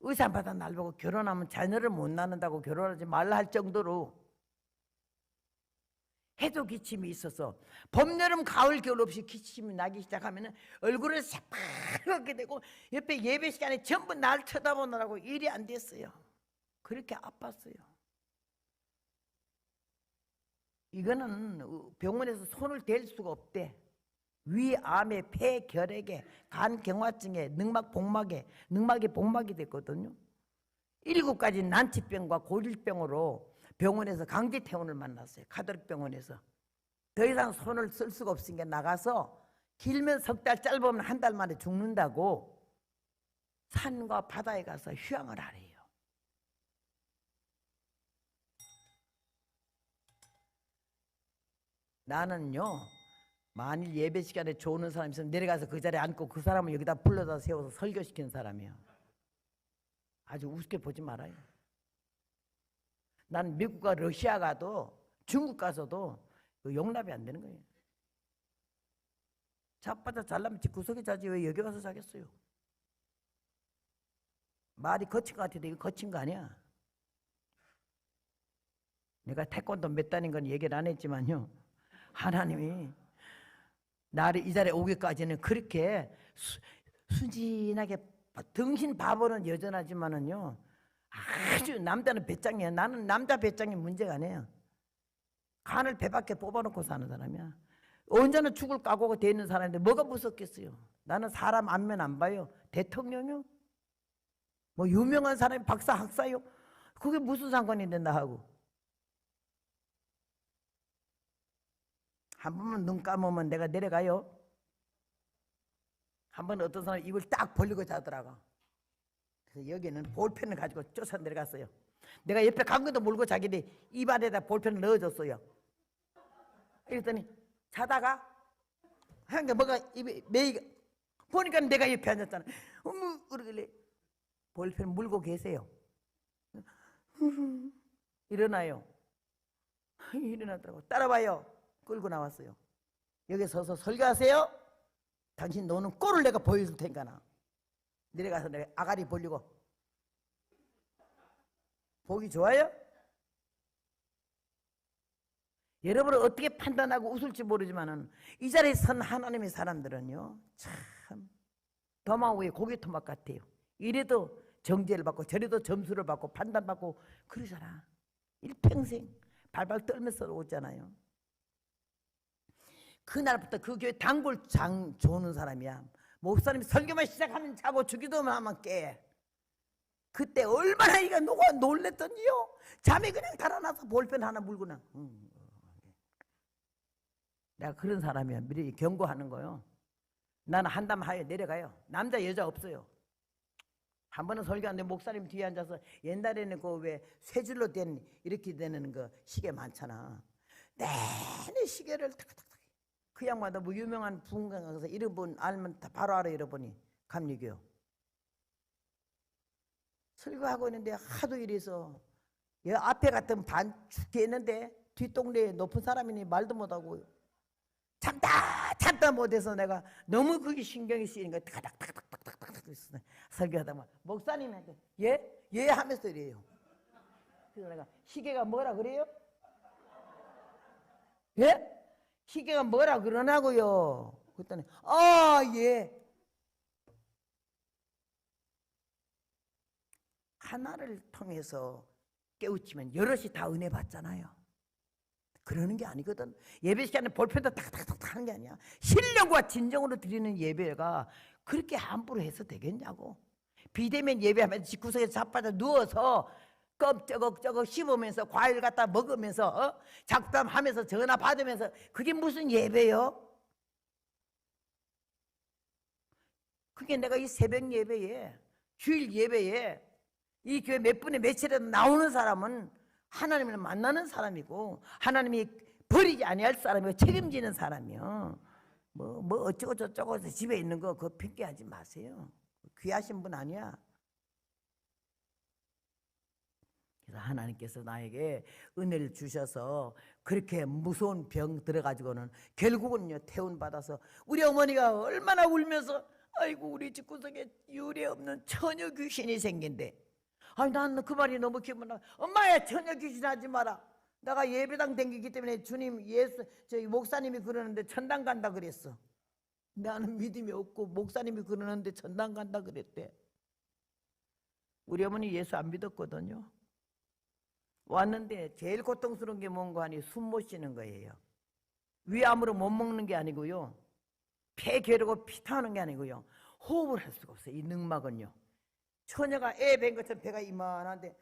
의사마다 날 보고 결혼하면 자녀를 못 낳는다고 결혼하지 말라 할 정도로 해도 기침이 있어서 봄, 여름, 가을, 겨울 없이 기침이 나기 시작하면 얼굴을 새파랗게 되고 옆에 예배 시간에 전부 날 쳐다보느라고 일이 안 됐어요. 그렇게 아팠어요. 이거는 병원에서 손을 댈 수가 없대. 위, 암에, 폐, 결핵에, 간, 경화증에, 늑막, 복막에, 늑막이 복막이 됐거든요. 7가지 난치병과 고질병으로 병원에서 강제 퇴원을 만났어요. 카톨릭병원에서. 더 이상 손을 쓸 수가 없으니까 나가서 길면 석 달, 짧으면 한 달 만에 죽는다고 산과 바다에 가서 휴양을 하래요. 나는요, 만일 예배 시간에 좋은 사람이 있으면 내려가서 그 자리에 앉고 그 사람을 여기다 불러다 세워서 설교시키는 사람이에요. 아주 우습게 보지 말아요. 난 미국과 러시아 가도 중국 가서도 용납이 안 되는 거예요. 자빠져 잘나면 집 구석에 자지 왜 여기 와서 자겠어요? 말이 거친 것 같아도 이거 거친 거 아니야. 내가 태권도 몇 단인 건 얘기를 안 했지만요, 하나님이 나를 이 자리에 오기까지는 그렇게 순진하게, 등신 바보는 여전하지만은요, 아주 남자는 배짱이야. 나는 남자 배짱이 문제가 아니에요. 간을 배 밖에 뽑아놓고 사는 사람이야. 언제나 죽을 각오가 돼 있는 사람인데 뭐가 무섭겠어요? 나는 사람 안면 안 봐요. 대통령이요? 뭐 유명한 사람이 박사 학사요? 그게 무슨 상관이 있는데 나하고. 한 번만 눈 감으면 내가 내려가요. 한 번 어떤 사람이 입을 딱 벌리고 자더라고. 그래서 여기는 볼펜을 가지고 쫓아 내려갔어요. 내가 옆에 강건도 물고 자기네 입 안에다 볼펜을 넣어줬어요. 그랬더니 자다가 한게 뭐가 입에 메이가 보니까 내가 옆에 앉았잖아. 어머 그러길래 볼펜 물고 계세요. 일어나요. 일어나더라고. 따라와요. 끌고 나왔어요. 여기 서서 설교하세요. 당신 노는 꼴을 내가 보여줄 테니까 나. 내려가서 내가 아가리 벌리고. 보기 좋아요? 여러분은 어떻게 판단하고 웃을지 모르지만은 이 자리에 선 하나님의 사람들은요, 참 도마 위에 고개 토막 같아요. 이래도 정죄를 받고 저래도 점수를 받고 판단받고 그러잖아. 일평생 발발 떨면서 오잖아요. 그날부터 그 교회 단골장 조는 사람이야. 목사님이 설교만 시작하면 자고 주기도만 하면 깨. 그때 얼마나 이가 누가 놀랬던지요. 잠이 그냥 달아나서 볼펜 하나 물고 나. 내가 그런 사람이야. 미리 경고하는 거요. 나는 한담 하에 내려가요. 남자 여자 없어요. 한 번은 설교하는데 목사님 뒤에 앉아서 옛날에는 그 왜 쇠줄로 된 이렇게 되는 거 시계 많잖아. 내내 시계를 탁탁탁. 그 양반도 뭐 유명한 부흥강 가서 잃어본 알면 다 바로 알아. 잃어보니 감리교 설교하고 있는데 하도 이래서 앞에 같은 반 죽겠는데 뒷동네에 높은 사람이니 말도 못하고 참다 못해서 내가 너무 그게 신경이 쓰이니까 타닥타닥타닥타닥 설교하다 막 목사님한테 예 하면서 이래요. 그래서 내가 시계가 뭐라 그래요? 예? 시계가 뭐라 그러냐고요. 그랬더니 예. 하나를 통해서 깨우치면 여럿이 다 은혜 받잖아요. 그러는 게 아니거든. 예배 시간에 볼펜도 탁탁탁 하는 게 아니야. 신령과 진정으로 드리는 예배가 그렇게 함부로 해서 되겠냐고. 비대면 예배하면서 집구석에 자빠져 누워서 껌쩌걱쩌걱 씹으면서 과일 갖다 먹으면서 잡담하면서 전화 받으면서 그게 무슨 예배요? 그게 내가 이 새벽 예배에 주일 예배에 이 교회 몇 분에 며칠에 나오는 사람은 하나님을 만나는 사람이고 하나님이 버리지 아니할 사람이고 책임지는 사람이요. 뭐 어쩌고 저쩌고 해서 집에 있는 거 그거 핑계하지 마세요. 귀하신 분 아니야. 그래서 하나님께서 나에게 은혜를 주셔서 그렇게 무서운 병 들어가지고는 결국은요 퇴원받아서 우리 어머니가 얼마나 울면서 아이고 우리 집구석에 유례 없는 처녀 귀신이 생긴대. 아니 나는 그 말이 너무 기분 나. 엄마야 처녀 귀신 하지 마라. 내가 예배당 댕기기 때문에 주님 저희 목사님이 그러는데 천당 간다 그랬어. 나는 믿음이 없고 목사님이 그러는데 천당 간다 그랬대. 우리 어머니 예수 안 믿었거든요. 왔는데 제일 고통스러운 게 뭔가 하니 숨 못 쉬는 거예요. 위암으로 못 먹는 게 아니고요. 폐 괴르고 피 타는 게 아니고요. 호흡을 할 수가 없어요. 이 늑막은요. 처녀가 애 뵌 것처럼 배가 이만한데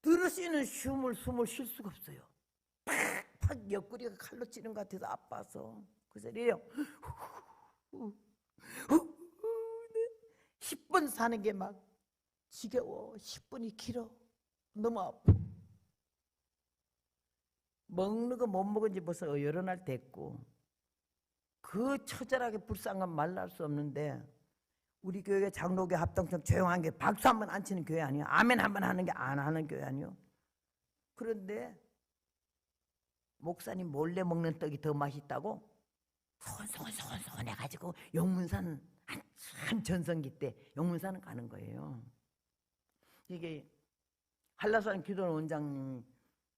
들으시는 숨을 쉴 수가 없어요. 팍팍 옆구리가 칼로 찌는 것 같아서 아파서 그래서 이래요. 10분 사는 게 막 지겨워. 10분이 길어. 너무 아파. 먹는 거 못 먹은 지 벌써 여러 날 됐고 그 처절하게 불쌍한 말로 할 수 없는데 우리 교회가 장로교 합동청 조용한 게 박수 한 번 안 치는 교회 아니에요. 아멘 한 번 하는 게 안 하는 교회 아니에요. 그런데 목사님 몰래 먹는 떡이 더 맛있다고 소곤소곤 해가지고 용문산 한참 전성기 때 용문산은 가는 거예요. 이게 한라산 기도 원장님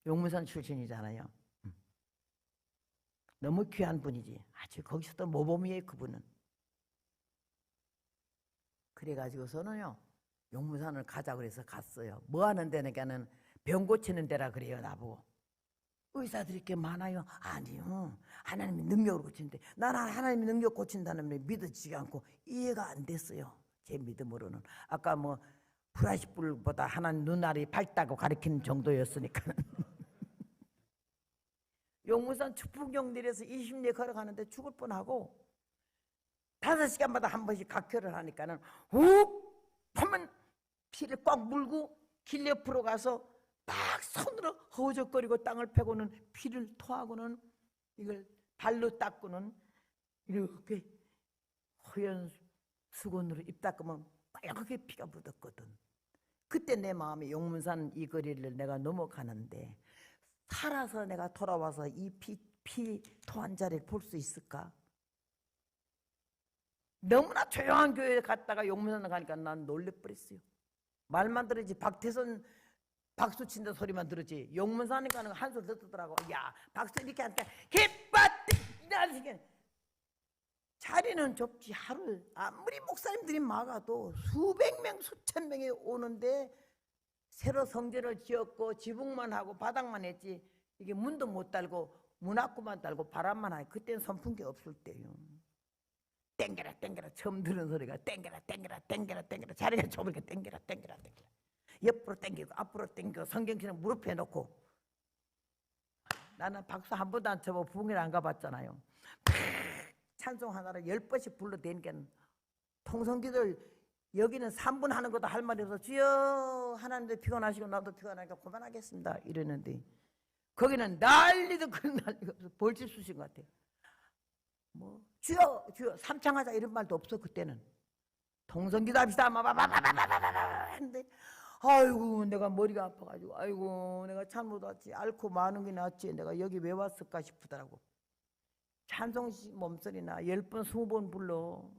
용문산 출신이잖아요. 너무 귀한 분이지. 아주 거기서도 모범이에요 그분은. 그래가지고서는요 용문산을 가자 그래서 갔어요. 뭐 하는 데니까는 병 고치는 데라 그래요 나보고. 의사들이 이렇게 많아요. 아니요 하나님이 능력으로 고치는데 나는 하나님이 능력 고친다는 게 믿어지지 않고 이해가 안 됐어요. 제 믿음으로는. 아까 뭐 프라시 불보다 하나님 눈알이 밝다고 가르치는 정도였으니까. 용문산 축풍경 내려서 20리 걸어가는데 죽을 뻔하고 5시간마다 한 번씩 각혈을 하니까는 훅 하면 피를 꽉 물고 길 옆으로 가서 딱 손으로 허우적거리고 땅을 패고는 피를 토하고는 이걸 발로 닦고는 이렇게 허연 수건으로 입 닦으면 빨갛게 피가 묻었거든. 그때 내 마음에 용문산 이 거리를 내가 넘어가는데 살아서 내가 돌아와서 이 피 토한 자리를 볼 수 있을까? 너무나 조용한 교회에 갔다가 용문산에 가니까 난 놀래버렸어요. 말만 들었지 박태선 박수 친다 소리만 들었지 용문산에 가는 거 한 소리 듣더라고. 야 박수 이렇게 하니까 개빠뜨 이렇게 자리는 좁지. 하루 아무리 목사님들이 막아도 수백 명 수천 명이 오는데 새로 성전을 지었고 지붕만 하고 바닥만 했지 이게 문도 못 달고 문 앞구만 달고 바람만 하니 그때는 선풍기 없을 때요. 땡겨라 땡겨라 처음 들은 소리가 땡겨라 땡겨라 땡겨라 땡겨라 자리가 좁으니까 땡겨라 땡겨라 땡겨라 옆으로 땡기고 앞으로 땡기고 성경처럼 무릎에 놓고. 나는 박수 한 번도 안 쳐보고 부흥회를 안 가봤잖아요. 찬송 하나를 10번씩 불러대니까 통성기들 여기는 3분 하는 것도 할 말이 없어. 주여 하나님도 피곤하시고 나도 피곤하니까 그만하겠습니다 이랬는데 거기는 난리도 그런 난리가 없어. 벌집 쑤신 것 같아. 뭐 주여 주여 삼창하자 이런 말도 없어. 그때는 통성기도 합시다 했는데 아이고 내가 머리가 아파가지고 아이고 내가 잘못 왔지. 앓고 마는 게 낫지 내가 여기 왜 왔을까 싶더라고. 찬송 몸소리나 10번 20번 불러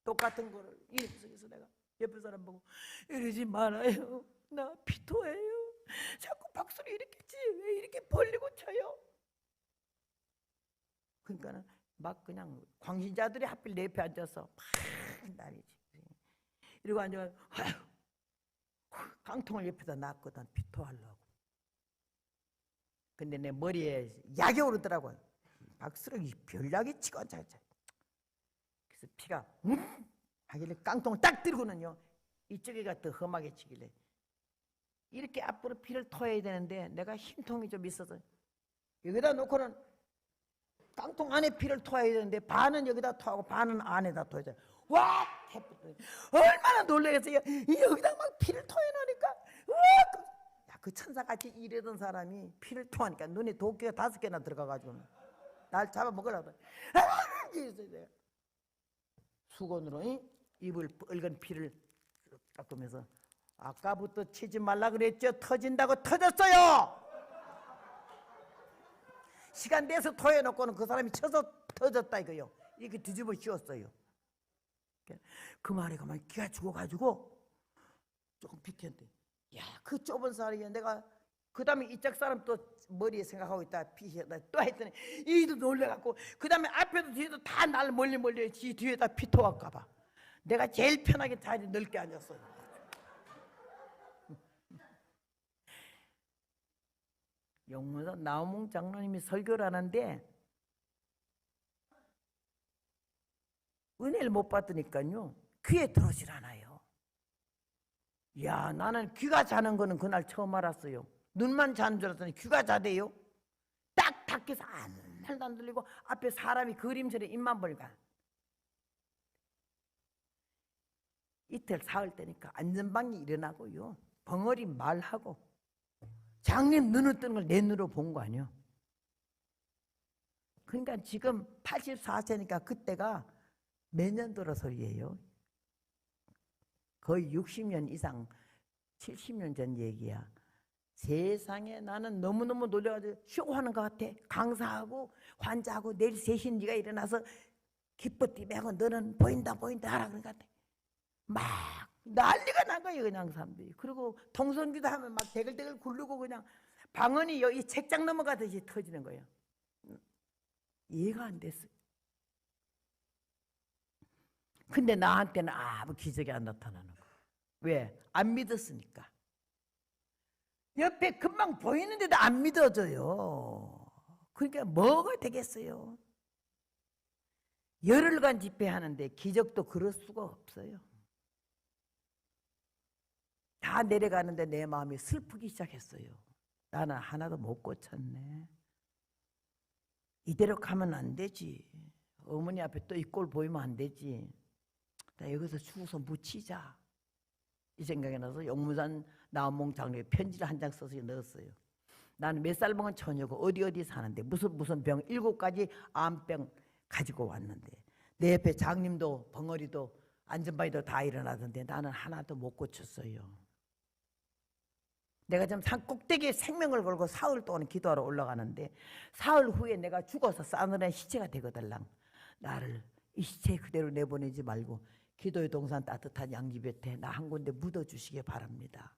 똑같은 거를 이래서 내가 옆에 사람 보고 이러지 말아요. 나 피토해요. 자꾸 박수를 이렇게 치. 왜 이렇게 벌리고 쳐요? 그러니까는 막 그냥 광신자들이 하필 내 옆에 앉아서 막 난리지. 이러고 앉아 깡통을 옆에다 놨거든 피토하려고. 근데 내 머리에 약이 오르더라고요. 박수를 별나게 치고 앉아. 그래서 피가 하길래 깡통을 딱 들고는요 이쪽에가 더 험하게 치길래 이렇게 앞으로 피를 토해야 되는데 내가 힘통이 좀 있어서 여기다 놓고는 깡통 안에 피를 토해야 되는데 반은 여기다 토하고 반은 안에다 토해야 돼. 와! 얼마나 놀라겠어요. 여기다 막 피를 토해놓으니까 그 천사같이 일하던 사람이 피를 토하니까 눈에 도끼가 5개나 들어가가지고 날 잡아먹으려고 수건으로 입을 붉은 피를 닦으면서 아까부터 치지 말라 그랬죠. 터진다고 터졌어요. 시간 내서 토해놓고는 그 사람이 쳐서 터졌다 이거요. 이렇게 뒤집어 씌웠어요. 그 말에 가만히 기가 죽어가지고 조금 비켰는데 야 그 좁은 사이에 내가 그 다음에 이쪽 사람 또 머리에 생각하고 있다 피했다 또 했더니 이도 놀래갖고 그 다음에 앞에도 뒤에도 다 날 멀리 지 뒤에다 피 토할까봐 내가 제일 편하게 자리 넓게 앉았어요. 용문산 나무몽 장로님이 설교를 하는데 은혜를 못 받으니까요 귀에 들어오질 않아요. 야, 나는 귀가 자는 거는 그날 처음 알았어요. 눈만 자는 줄 알았더니 귀가 자대요. 딱 닫혀서 아무 말도 안 들리고 앞에 사람이 그림처럼 입만 벌가. 이틀 사흘 때니까 안전방이 일어나고요 벙어리 말하고 장님 눈을 뜨는 걸 내 눈으로 본 거 아니에요. 그러니까 지금 84세니까 그때가 몇 년도로 소리예요? 거의 60년 이상 70년 전 얘기야. 세상에 나는 너무너무 놀래가지고 쇼하는 것 같아. 강사하고 환자하고 내일 3시 네가 일어나서 기뻐 뛰면서 너는 보인다 하라 그런 것 같아. 막 난리가 난 거예요 그냥 사람들이. 그리고 통성기도 하면 막 대글대글 굴르고 그냥 방언이 이 책장 넘어가듯이 터지는 거예요. 이해가 안 됐어요. 근데 나한테는 아무 기적이 안 나타나는 거예요. 왜? 안 믿었으니까. 옆에 금방 보이는데도 안 믿어져요. 그러니까 뭐가 되겠어요? 열흘간 집회하는데 기적도 그럴 수가 없어요. 다 내려가는데 내 마음이 슬프기 시작했어요. 나는 하나도 못 고쳤네. 이대로 가면 안 되지. 어머니 앞에 또 이 꼴 보이면 안 되지. 나 여기서 죽어서 묻히자. 이 생각이 나서 용문산 나무몽 장로에 편지를 한 장 써서 넣었어요. 나는 몇 살 먹은 처녀고 어디 사는데 무슨 병 7가지 암병 가지고 왔는데 내 옆에 장님도 벙어리도 안전바위도 다 일어나던데 나는 하나도 못 고쳤어요. 내가 지금 산 꼭대기에 생명을 걸고 사흘 동안 기도하러 올라가는데 사흘 후에 내가 죽어서 싸늘한 시체가 되거들랑 나를 이 시체 그대로 내보내지 말고 기도의 동산 따뜻한 양지볕에 나 한 군데 묻어주시기 바랍니다.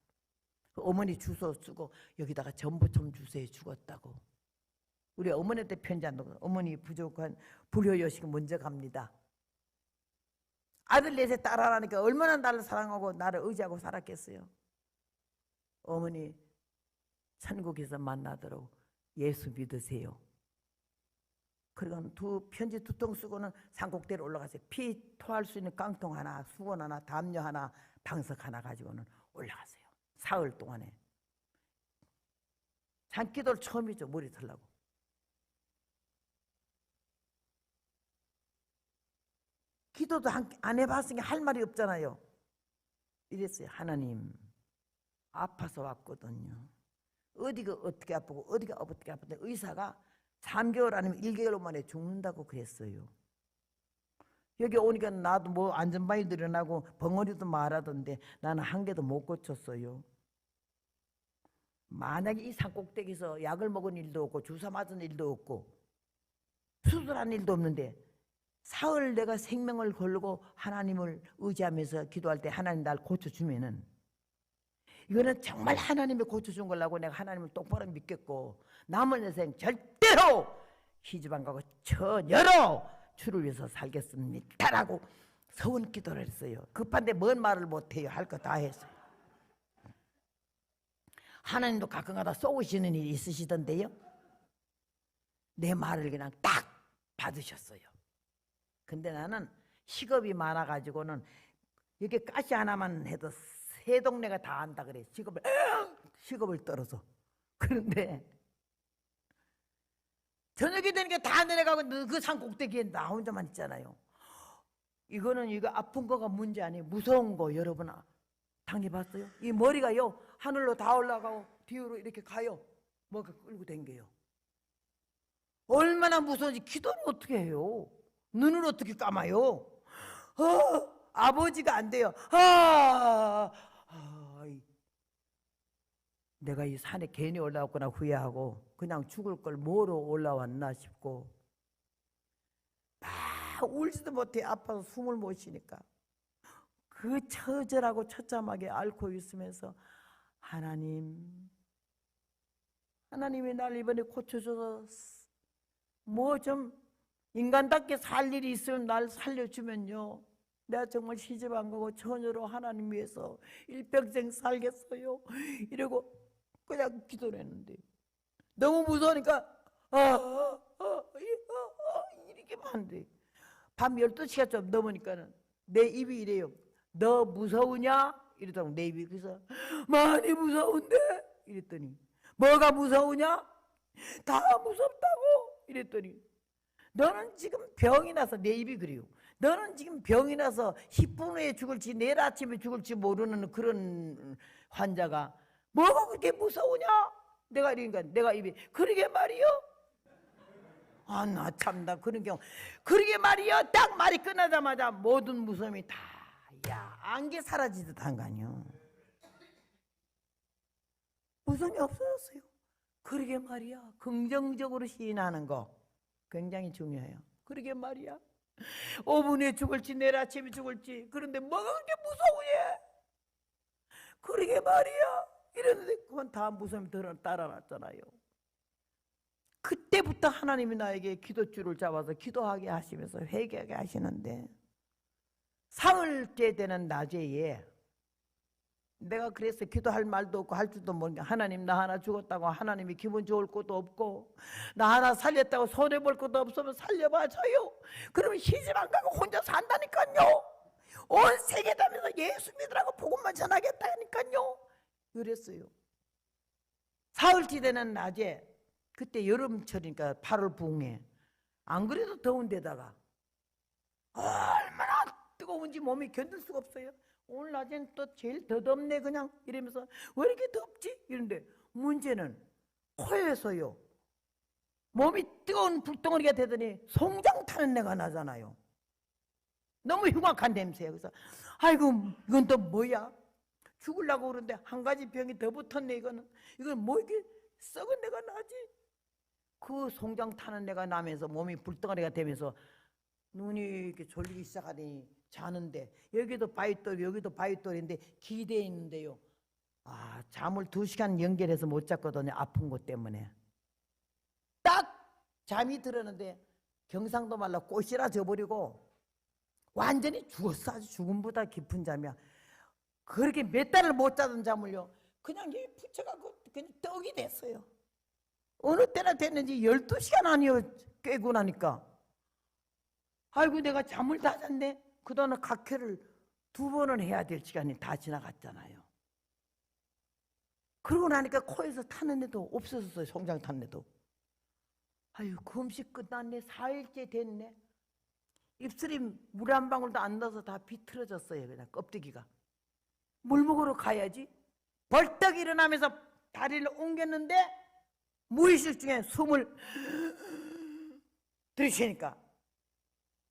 어머니 주소 쓰고 여기다가 전부 좀 주세요. 죽었다고. 우리 어머니한테 편지 안 넣고 어머니 부족한 불효여식 먼저 갑니다. 아들 넷에 딸 하나니까 얼마나 나를 사랑하고 나를 의지하고 살았겠어요. 어머니 천국에서 만나도록 예수 믿으세요. 그리고 편지 2통 쓰고는 산꼭대로 올라가세요. 피 토할 수 있는 깡통 하나, 수건 하나, 담요 하나, 방석 하나 가지고는 올라가세요. 사흘 동안에. 산기도를 처음이죠. 머리 털라고. 기도도 안 해봤으니까 할 말이 없잖아요. 이랬어요. 하나님 아파서 왔거든요. 어디가 어떻게 아프고 어디가 어떻게 아픈데 의사가 3개월 아니면 1개월 만에 죽는다고 그랬어요. 여기 오니까 나도 뭐 안전바위 늘어나고 벙어리도 말하던데 나는 한 개도 못 고쳤어요. 만약에 이 산꼭대기에서 약을 먹은 일도 없고 주사 맞은 일도 없고 수술한 일도 없는데 사흘 내가 생명을 걸고 하나님을 의지하면서 기도할 때 하나님 날 고쳐주면은 이거는 정말 하나님이 고쳐준 걸라고 내가 하나님을 똑바로 믿겠고 남은 인생 절대로 시집 안 가고 처녀로 주를 위해서 살겠습니다라고 서원 기도를 했어요. 급한데 뭔 말을 못해요. 할 거 다 했어요. 하나님도 가끔가다 쏘시는 일이 있으시던데요. 내 말을 그냥 딱 받으셨어요. 근데 나는 직업이 많아가지고는 이게 가시 하나만 해도 새 동네가 다 안다 그래. 직업을 떨어서. 그런데 저녁이 되니까 다 내려가고 그 산 꼭대기에 나 혼자만 있잖아요. 이거 아픈 거가 문제 아니에요. 무서운 거 여러분 당해봤어요? 이 머리가요 하늘로 다 올라가고 뒤로 이렇게 가요. 뭐가 끌고 댕겨요. 얼마나 무서운지. 기도를 어떻게 해요? 눈을 어떻게 감아요? 아버지가 안 돼요. 내가 이 산에 괜히 올라왔구나 후회하고 그냥 죽을 걸 뭐로 올라왔나 싶고 울지도 못해. 아파서 숨을 못 쉬니까 그 처절하고 처참하게 앓고 있으면서 하나님이 날 이번에 고쳐줘서 뭐 좀 인간답게 살 일이 있으면 날 살려주면요 내가 정말 시집 안 가고 처녀로 하나님 위해서 일평생 살겠어요. 이러고 그냥 기도를 했는데 너무 무서우니까 이렇게만 한대. 밤 12시가 좀 넘으니까는 내 입이 이래요. 너 무서우냐? 이러더라고 내 입이. 그래서 많이 무서운데? 이랬더니 뭐가 무서우냐? 다 무섭다고? 이랬더니 너는 지금 병이 나서, 내 입이 그래요. 너는 지금 병이 나서 10분 후에 죽을지 내일 아침에 죽을지 모르는 그런 환자가 뭐가 그렇게 무서우냐? 내가 이러니까 내가 입이 그러게 말이요? 아, 나 참다. 그런 경우 그러게 말이요? 딱 말이 끝나자마자 모든 무서움이 다 안개 사라지듯 한 거 아니요. 무서움이 없어졌어요. 그러게 말이야. 긍정적으로 시인하는 거 굉장히 중요해요. 그러게 말이야. 5분에 죽을지 내일 아침에 죽을지, 그런데 뭐가 그렇게 무서우냐? 그러게 말이야. 이랬는데 그건 다 무서움이 따라놨잖아요. 그때부터 하나님이 나에게 기도줄을 잡아서 기도하게 하시면서 회개하게 하시는데, 사흘째 되는 낮에 내가 그래서 기도할 말도 없고 할 줄도 모르니까, 하나님 나 하나 죽었다고 하나님이 기분 좋을 것도 없고, 나 하나 살렸다고 손해볼 것도 없으면 살려봐줘요. 그러면 시집 안 가고 혼자 산다니까요. 온 세계 다니면서 예수 믿으라고 복음만 전하겠다니까요. 이랬어요. 사흘째 되는 낮에, 그때 여름철이니까 8월 부흥에, 안 그래도 더운 데다가 얼마나 뜨거운지 몸이 견딜 수가 없어요. 오늘 낮엔 또 제일 더 덥네 그냥 이러면서 왜 이렇게 덥지? 이런데 문제는 코에서요, 몸이 뜨거운 불덩어리가 되더니 송장 타는 내가 나잖아요. 너무 흉악한 냄새예요. 그래서 아이고 이건 또 뭐야? 죽으려고 그러는데 한 가지 병이 더 붙었네. 이건 뭐 이렇게 썩은 내가 나지? 그 송장 타는 내가 나면서 몸이 불덩어리가 되면서 눈이 이렇게 졸리기 시작하더니 자는데, 여기도 바위돌 여기도 바위돌인데 기대에 있는데요, 잠을 2시간 연결해서 못 잤거든요. 아픈 것 때문에. 딱 잠이 들었는데 경상도 말로 꼬시라져 버리고 완전히 죽었어. 아주 죽음보다 깊은 잠이야. 그렇게 몇 달을 못 자던 잠을요, 그냥 여기 붙여갖고 그냥 떡이 됐어요. 어느 때나 됐는지 12시간 아니요 깨고 나니까, 아이고 내가 잠을 다 잤네. 그동안 각혈을 2번은 해야 될 시간이 다 지나갔잖아요. 그러고 나니까 코에서 타는 애도 없어졌어요. 송장 타는 애도. 아유, 금식 끝났네. 4일째 됐네. 입술이 물 한 방울도 안 넣어서 다 비틀어졌어요. 그냥 껍데기가. 물 먹으러 가야지. 벌떡 일어나면서 다리를 옮겼는데 무의식 중에 숨을 들이쉬니까,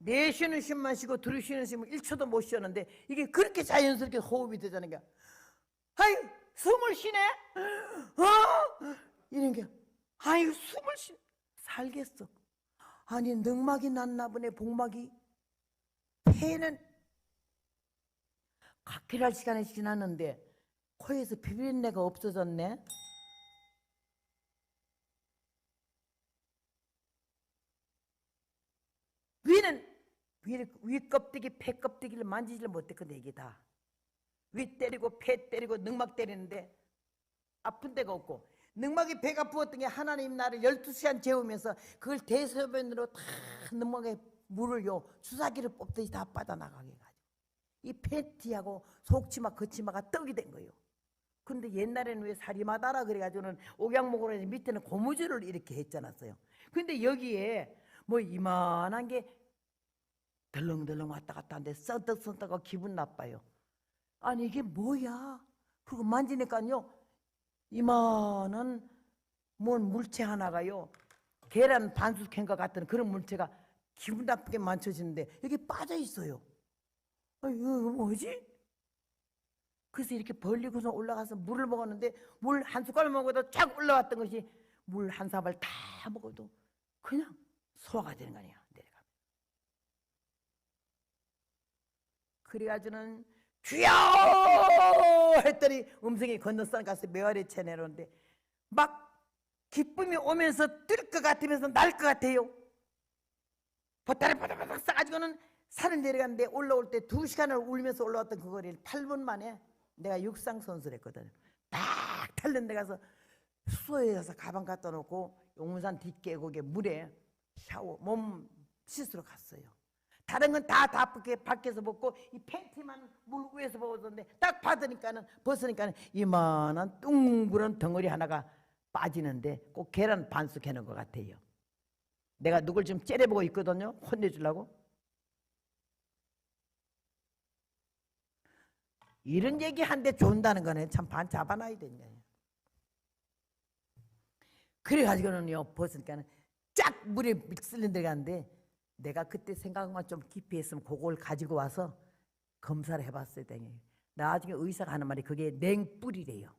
내쉬는 숨만 쉬고 들이쉬는 숨을 1초도 못 쉬었는데 이게 그렇게 자연스럽게 호흡이 되자는 게, 아유 숨을 쉬네? 이런 게, 아유 숨을 쉬, 살겠어. 아니 늑막이 났나 보네. 복막이. 폐는 각혈할 시간이 지났는데 코에서 비린내가 없어졌네. 위 껍데기, 폐 껍데기를 만지지를 못했거든. 이게 다 위 때리고 폐 때리고 늑막 때리는데 아픈 데가 없고, 늑막이 배가 부었던 게 하나님 나를 12시간 재우면서 그걸 대소변으로 다 늑막에 물을요 주사기를 뽑듯이 다 빠져나가게 해가지고 이 팬티하고 속치마 겉치마가 떡이 된 거예요. 근데 옛날에는 왜 사리마다라 그래가지고는 옥양목으로 해서 밑에는 고무줄을 이렇게 했잖았어요. 근데 여기에 뭐 이만한 게 덜렁덜렁 왔다 갔다 하는데 썬떡썬떡하고 기분 나빠요. 아니 이게 뭐야? 그거 만지니까요, 이만한 뭔 물체 하나가요, 계란 반숙 캔 것 같은 그런 물체가 기분 나쁘게 만져지는데 여기 빠져 있어요. 이거 뭐지? 그래서 이렇게 벌리고서 올라가서 물을 먹었는데, 물 한 숟갈 먹어도 쫙 올라왔던 것이 물 한 사발 다 먹어도 그냥 소화가 되는 거 아니야. 내려가. 그래가지고는 주여 했더니 음성이 건너산 가서 메아리 쳐내려오는데 막 기쁨이 오면서 뛸 것 같으면서 날 것 같아요. 보따리 바닥바닥 싸가지고는 산을 내려갔는데 올라올 때 2시간을 울면서 올라왔던 그 거리를 8분 만에, 내가 육상 선수를 했거든. 딱 탈른 데 가서 수소에 가서 가방 갖다 놓고 용문산 뒷계곡에 물에 샤워 몸 씻으러 갔어요. 다른 건 다 밖에서 벗고 이 팬티만 물 위에서 벗었는데 딱 벗으니까는 이만한 둥그런 덩어리 하나가 빠지는데 꼭 계란 반숙 해놓은 것 같아요. 내가 누굴 좀 째려보고 있거든요. 혼내주려고. 이런 얘기 한데 좋은다는 거는 참 반 잡아놔야 되냐. 그래가지고는요 벗으니까는 쫙 물에 믹슬린 들어가는데 내가 그때 생각만 좀 깊이 했으면 그걸 가지고 와서 검사를 해봤어야 되니. 나중에 의사가 하는 말이 그게 냉불이래요.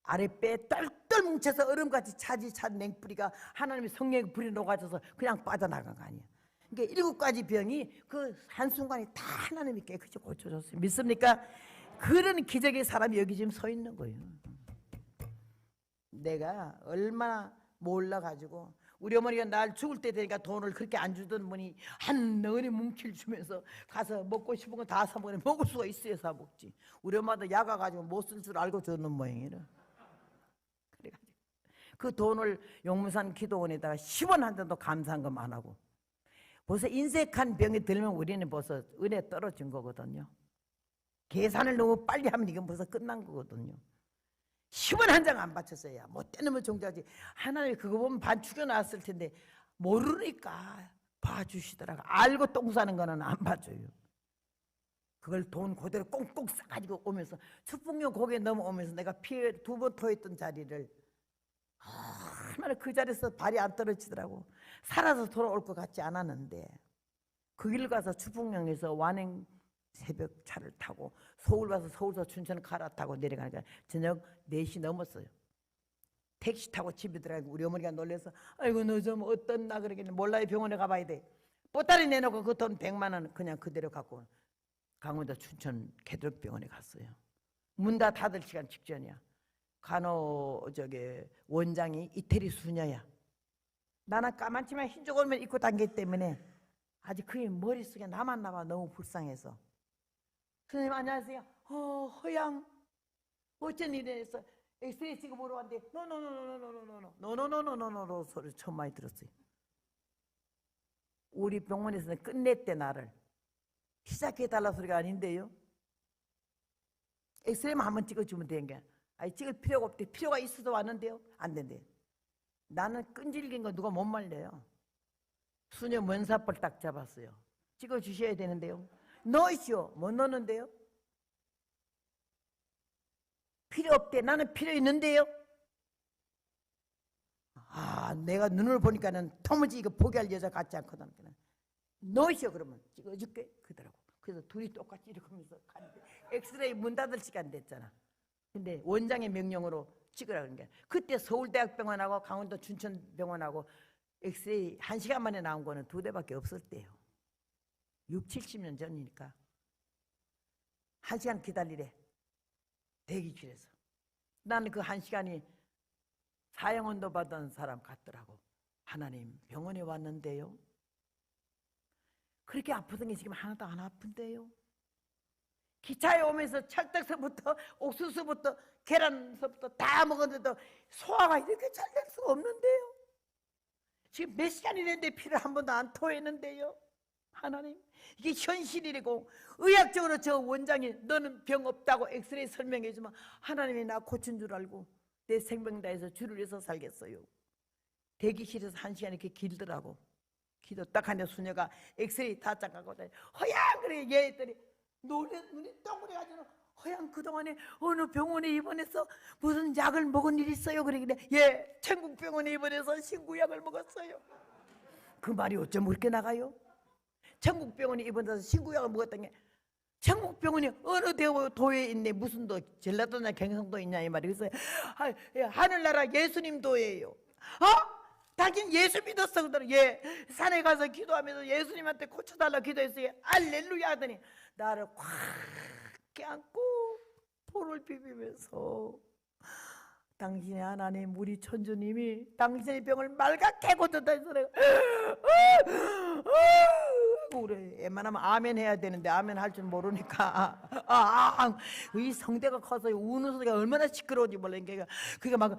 아랫배에 똘똘 뭉쳐서 얼음같이 찬 냉뿌리가 하나님의 성령의 불이 녹아져서 그냥 빠져나간 거 아니야. 그러니까 7가지 병이 그 한순간에 다 하나님이 깨끗이 고쳐줬어요. 믿습니까? 그런 기적의 사람이 여기 지금 서 있는 거예요. 내가 얼마나 몰라가지고 우리 어머니가 날 죽을 때 되니까 돈을 그렇게 안 주던 분이 한 덩어리 뭉칠 주면서 가서 먹고 싶은 거 다 사 먹으면 먹을 수가 있어야 사 먹지. 우리 엄마도 야가가지고 못 쓸 줄 알고 줬는 모양이라. 그래가지고 그 돈을 용문산 기도원에다가 10원 한 잔도 감사한금 안 하고 벌써 인색한 병이 들면 우리는 벌써 은혜 떨어진 거거든요. 계산을 너무 빨리 하면 이건 벌써 끝난 거거든요. 10원 한 장 안 바쳤어야 못되는 건 종자지. 하나님이 그거 보면 반 죽여놨을 텐데 모르니까 봐주시더라고. 알고 똥 싸는 거는 안 봐줘요. 그걸 돈 그대로 꽁꽁 싸가지고 오면서 축복령 고개 넘어오면서 내가 피해 2번 토했던 자리를 얼마나 그 자리에서 발이 안 떨어지더라고. 살아서 돌아올 것 같지 않았는데 그 길 가서 축복령에서 완행 새벽 차를 타고 서울 가서 서울서 춘천 갈아타고 내려가니까 저녁 4시 넘었어요. 택시 타고 집에 들어가고 우리 어머니가 놀라서 아이고 너 좀 어떻나 그러길래 몰라요. 병원에 가봐야 돼. 보따리 내놓고 그 돈 100만 원 그냥 그대로 갖고 강원도 춘천 개덕병원에 갔어요. 문 다 닫을 시간 직전이야. 원장이 이태리 수녀야. 나는 까만치만 흰색 옷만 입고 다니기 때문에 아직 그게 머릿속에 남았나 봐. 너무 불쌍해서. 선생님 안녕하세요. 허양 어쩐 일이랬어? 엑스레이 찍어보러 왔는데 노노노노노노노노노노노노노노 소리 처음 많이 들었어요. 우리 병원에서는 끝냈대. 나를 시작해달라 소리가 아닌데요. 엑스레이만 한번 찍어주면 되는 게 아니 찍을 필요가 없대. 필요가 있어도 왔는데요. 안 된대. 나는 끈질긴 거 누가 못 말려요. 수녀 먼사벌 딱 잡았어요. 찍어주셔야 되는데요. 넣으시오. 못 넣는데요. 필요 없대. 나는 필요 있는데요. 내가 눈을 보니까는 도무지 이거 포기할 여자 같지 않거든. 넣으시오. 그러면 찍어줄게 그러더라고. 그래서 둘이 똑같이 이렇게 하면서 갔는데 엑스레이 문 닫을 시간 됐잖아. 근데 원장의 명령으로 찍으라는 게 그때 서울대학병원하고 강원도 춘천병원하고 엑스레이 1시간 만에 나온 거는 2대밖에 없을 때요. 60-70년 전이니까 1시간 기다리래. 대기실에서. 나는 그 1시간이 사형언도 받은 사람 같더라고. 하나님 병원에 왔는데요. 그렇게 아프던 게 지금 하나도 안 아픈데요. 기차에 오면서 찰떡서부터 옥수수부터 계란서부터 다 먹었는데도 소화가 이렇게 잘 될 수가 없는데요. 지금 몇 시간이 됐는데 피를 한 번도 안 토했는데요. 하나님 이게 현실이고 의학적으로 저 원장이 너는 병 없다고 엑스레이 설명해 주면 하나님이 나 고친 줄 알고 내 생명 다해서 주를 위해서 살겠어요. 대기실에서 1시간 이렇게 길더라고. 기도 딱 하는데 수녀가 엑스레이 다 짝하고 허양 그래 얘 했더니 눈이 동그래가지고 허양 그동안에 어느 병원에 입원해서 무슨 약을 먹은 일 있어요? 그러길래 예 천국병원에 입원해서 신구약을 먹었어요. 그 말이 어쩜 그렇게 나가요? 천국병원에 입원해서 신구약을 먹었던 게 천국병원이 어느 도에 있네. 무슨 도 전라도나 경상도 있냐 이 말이. 그래서 하늘나라 예수님 도예요. 당신 예수 믿었어? 그러더니 예 산에 가서 기도하면서 예수님한테 고쳐달라고 기도했어요. 알렐루야 하더니 나를 확 껴안고 볼을 비비면서 당신의 하나님 우리 천주님이 당신의 병을 말갛게 고쳤다 해서 내가 아이고 그래. 웬만하면 아멘 해야 되는데 아멘 할 줄 모르니까 이 성대가 커서 우는 소리가 얼마나 시끄러운지 몰라. 그게 막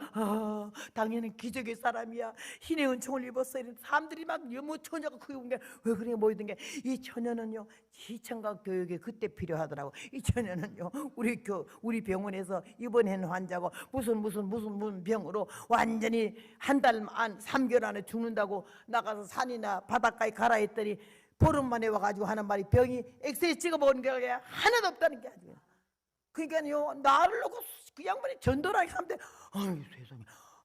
당연히 기적의 사람이야. 신의 은총을 입었어. 이런 사람들이 막 여모 처녀가 그게 온 게 왜 그래 모이던 게 이 처녀는요 시청각 교육이 그때 필요하더라고. 이 처녀는요 우리 병원에서 입원한 환자고 무슨 병으로 완전히 한 달 안 3개월 안에 죽는다고 나가서 산이나 바닷가에 가라 했더니 보름 만에 와가지고 하는 말이 병이 엑스레이 찍어보는 게 하나도 없다는 게 아니에요. 그러니까요 나를 놓고 그 양반이 전도라기 하는데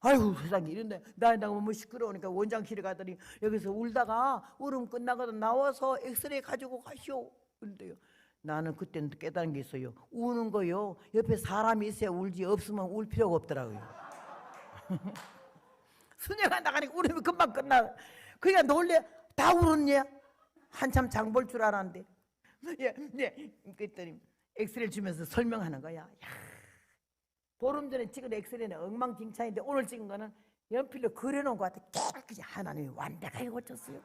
아이고 세상에 이런데 나 너무 시끄러우니까 원장실에 가더니 여기서 울다가 울음 끝나거든 나와서 엑스레이 가지고 가시오. 그런데요 나는 그때는 깨달은 게 있어요. 우는 거요 옆에 사람이 있어야 울지 없으면 울 필요가 없더라고요. 수녀가 나가니까 울음이 금방 끝나. 그러니까 놀래 다 울었냐? 한참 장 볼 줄 알았는데 그랬더니 엑스레이를 주면서 설명하는 거야. 야, 보름 전에 찍은 엑스레이는 엉망진창인데 오늘 찍은 거는 연필로 그려놓은 것 같아. 깨끗이 하나님이 완벽하게 고쳤어요.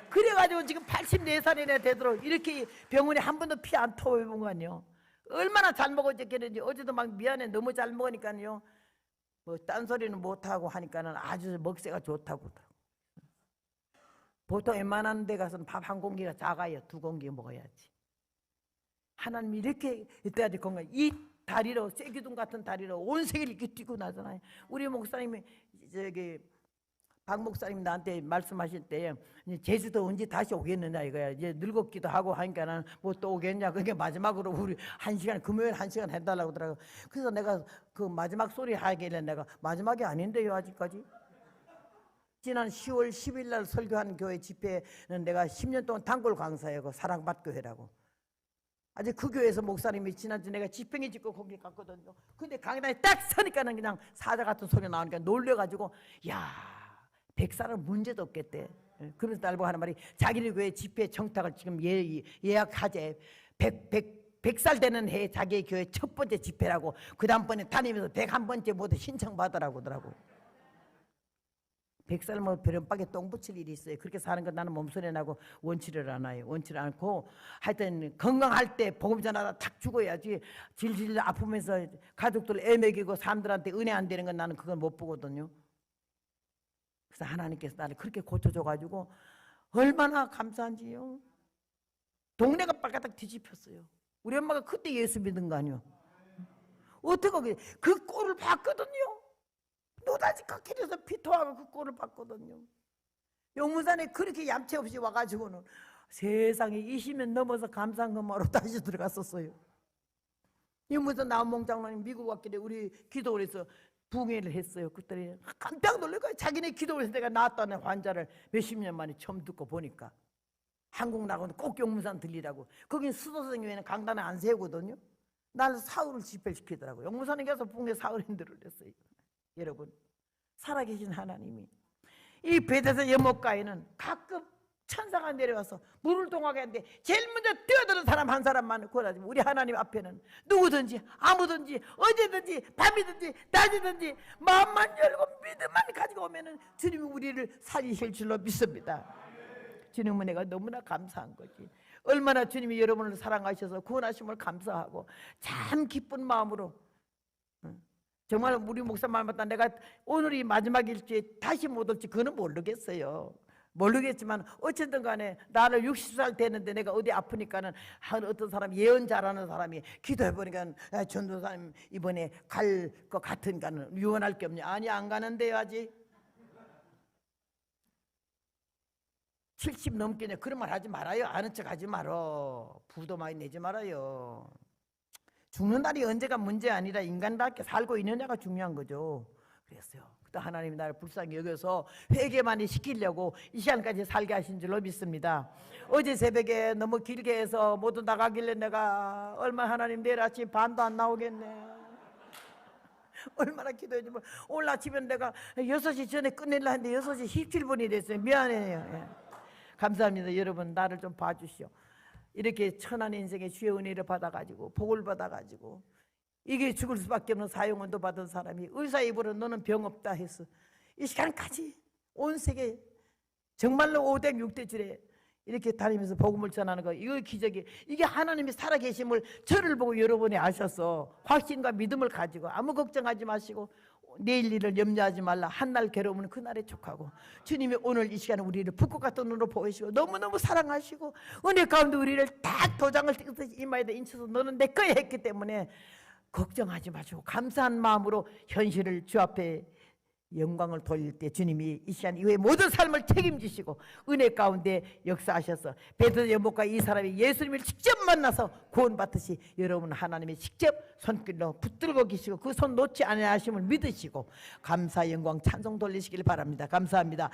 그래가지고 지금 84살이나 되도록 이렇게 병원에 한 번도 피 안 토해본 거 아니에요. 얼마나 잘 먹었겠는지. 어제도 막 미안해 너무 잘 먹으니까요 뭐 딴소리는 못하고 하니까는 아주 먹새가 좋다고 그러더라고. 보통 웬만한 데 가서는 밥 한 공기가 작아요. 2공기 먹어야지. 하나님이 이렇게 이때까지 건강 이 다리로 쇠기둥 같은 다리로 온 세계를 이렇게 뛰고 나잖아요. 우리 목사님이 저기 박 목사님이 나한테 말씀하실 때 제주도 언제 다시 오겠느냐 이거야. 이제 늙었기도 하고 하니까는 뭐 또 오겠냐. 그게 마지막으로 우리 1시간 금요일 1시간 해달라고 하더라고. 그래서 내가 그 마지막 소리 하길래 내가 마지막이 아닌데요 아직까지. 지난 10월 10일 날 설교한 교회 집회는 내가 10년 동안 단골 강사예요. 그 사랑받교회라고. 아직 그 교회에서 목사님이 지난주 내가 지팽이 짚고 거기 갔거든요. 근데 강단에 딱 서니까는 그냥 사자 같은 소리 나오니까 놀래가지고 야 100살은 문제도 없겠대. 그러면서 날 보고 하는 말이 자기네 교회 집회 청탁을 지금 예약하재 100살 되는 해에 자기 교회 첫 번째 집회라고 그 다음번에 다니면서 101번째 모두 신청받으라고 하더라고. 100살 뭐 벼렴박에 똥 붙일 일이 있어요. 그렇게 사는 건 나는 몸소리 나고 원치를 않아요. 원치를 않고 하여튼 건강할 때 복음 전하다 탁 죽어야지. 질질 아프면서 가족들 애 먹이고 사람들한테 은혜 안 되는 건 나는 그건 못 보거든요. 그래서 하나님께서 나를 그렇게 고쳐줘가지고 얼마나 감사한지요. 동네가 빨가닥 뒤집혔어요. 우리 엄마가 그때 예수 믿은 거 아니요. 어떻게 그 꼴을 봤거든요. 노다지 깎이려서 피토하고 그 꼴을 봤거든요. 용문산에 그렇게 얌체 없이 와가지고는 세상에 20년 넘어서 감상금하러 다시 들어갔었어요. 용문산 나온몽 장로님 미국 왔길래 우리 기도원에서 부흥회를 했어요. 그때 깜짝 놀랄 거예요. 자기네 기도원에서 내가 낳았다는 환자를 몇십 년 만에 처음 듣고 보니까 한국 나가면 꼭 용문산 들리라고. 거긴 수도성교회는 강단에 안 세우거든요. 나를 사흘을 집회시키더라고요. 용문산에 가서 부흥회 사흘 힘들을 했어요. 여러분 살아계신 하나님이 이 베데스다 연못가에는 가끔 천사가 내려와서 물을 동하게 하는데 제일 먼저 뛰어드는 사람 한 사람만 구원하지만 우리 하나님 앞에는 누구든지 아무든지 어디든지 밤이든지 낮이든지 마음만 열고 믿음만 가지고 오면은 주님이 우리를 살리실 줄로 믿습니다. 주님은 내가 너무나 감사한 거지. 얼마나 주님이 여러분을 사랑하셔서 구원하심을 감사하고 참 기쁜 마음으로 정말 우리 목사 말 맞다. 내가 오늘이 마지막일지 다시 못 올지 그거는 모르겠어요. 모르겠지만 어쨌든 간에 나를 60살 되는데 내가 어디 아프니까는 어떤 사람 예언 잘하는 사람이 기도해보니까 전도사님 이번에 갈 것 같으니까는 유언할 게 없냐. 아니 안 가는데요 아직 70 넘겠네. 그런 말 하지 말아요. 아는 척 하지 말어. 부도 많이 내지 말아요. 죽는 날이 언제가 문제 아니라 인간답게 살고 있느냐가 중요한 거죠. 그랬어요. 그때 하나님이 나를 불쌍히 여겨서 회개만이 시키려고 이 시간까지 살게 하신 줄로 믿습니다. 어제 새벽에 너무 길게 해서 모두 나가길래 내가 얼마 하나님 내일 아침 반도 안 나오겠네. 얼마나 기도했지만 오늘 아침에 내가 6시 전에 끝내려 했는데 6시 17분이 됐어요. 미안해요. 예. 감사합니다. 여러분 나를 좀 봐주시오. 이렇게 천한 인생의 주의 은혜를 받아가지고 복을 받아가지고 이게 죽을 수밖에 없는 사형원도 받은 사람이 의사 입으로 너는 병 없다 해서 이 시간까지 온 세계 정말로 5대 6대 줄에 이렇게 다니면서 복음을 전하는 거, 이거 기적이, 이게 하나님이 살아계심을 저를 보고 여러분이 아셔서 확신과 믿음을 가지고 아무 걱정하지 마시고 내일 일을 염려하지 말라. 한날 괴로우면 그날에 족하고, 주님이 오늘 이 시간에 우리를 붓고 같은 눈으로 보이시고 너무너무 사랑하시고 은혜 가운데 우리를 딱 도장을 찍듯이 이마에다 인쳐서 너는 내 거야 했기 때문에 걱정하지 마시고 감사한 마음으로 현실을 주 앞에 영광을 돌릴 때 주님이 이 시간 이후에 모든 삶을 책임지시고 은혜 가운데 역사하셔서 베드로 여목과 이 사람이 예수님을 직접 만나서 구원받듯이 여러분 하나님이 직접 손길로 붙들고 계시고 그 손 놓지 아니하심을 믿으시고 감사 영광 찬송 돌리시길 바랍니다. 감사합니다.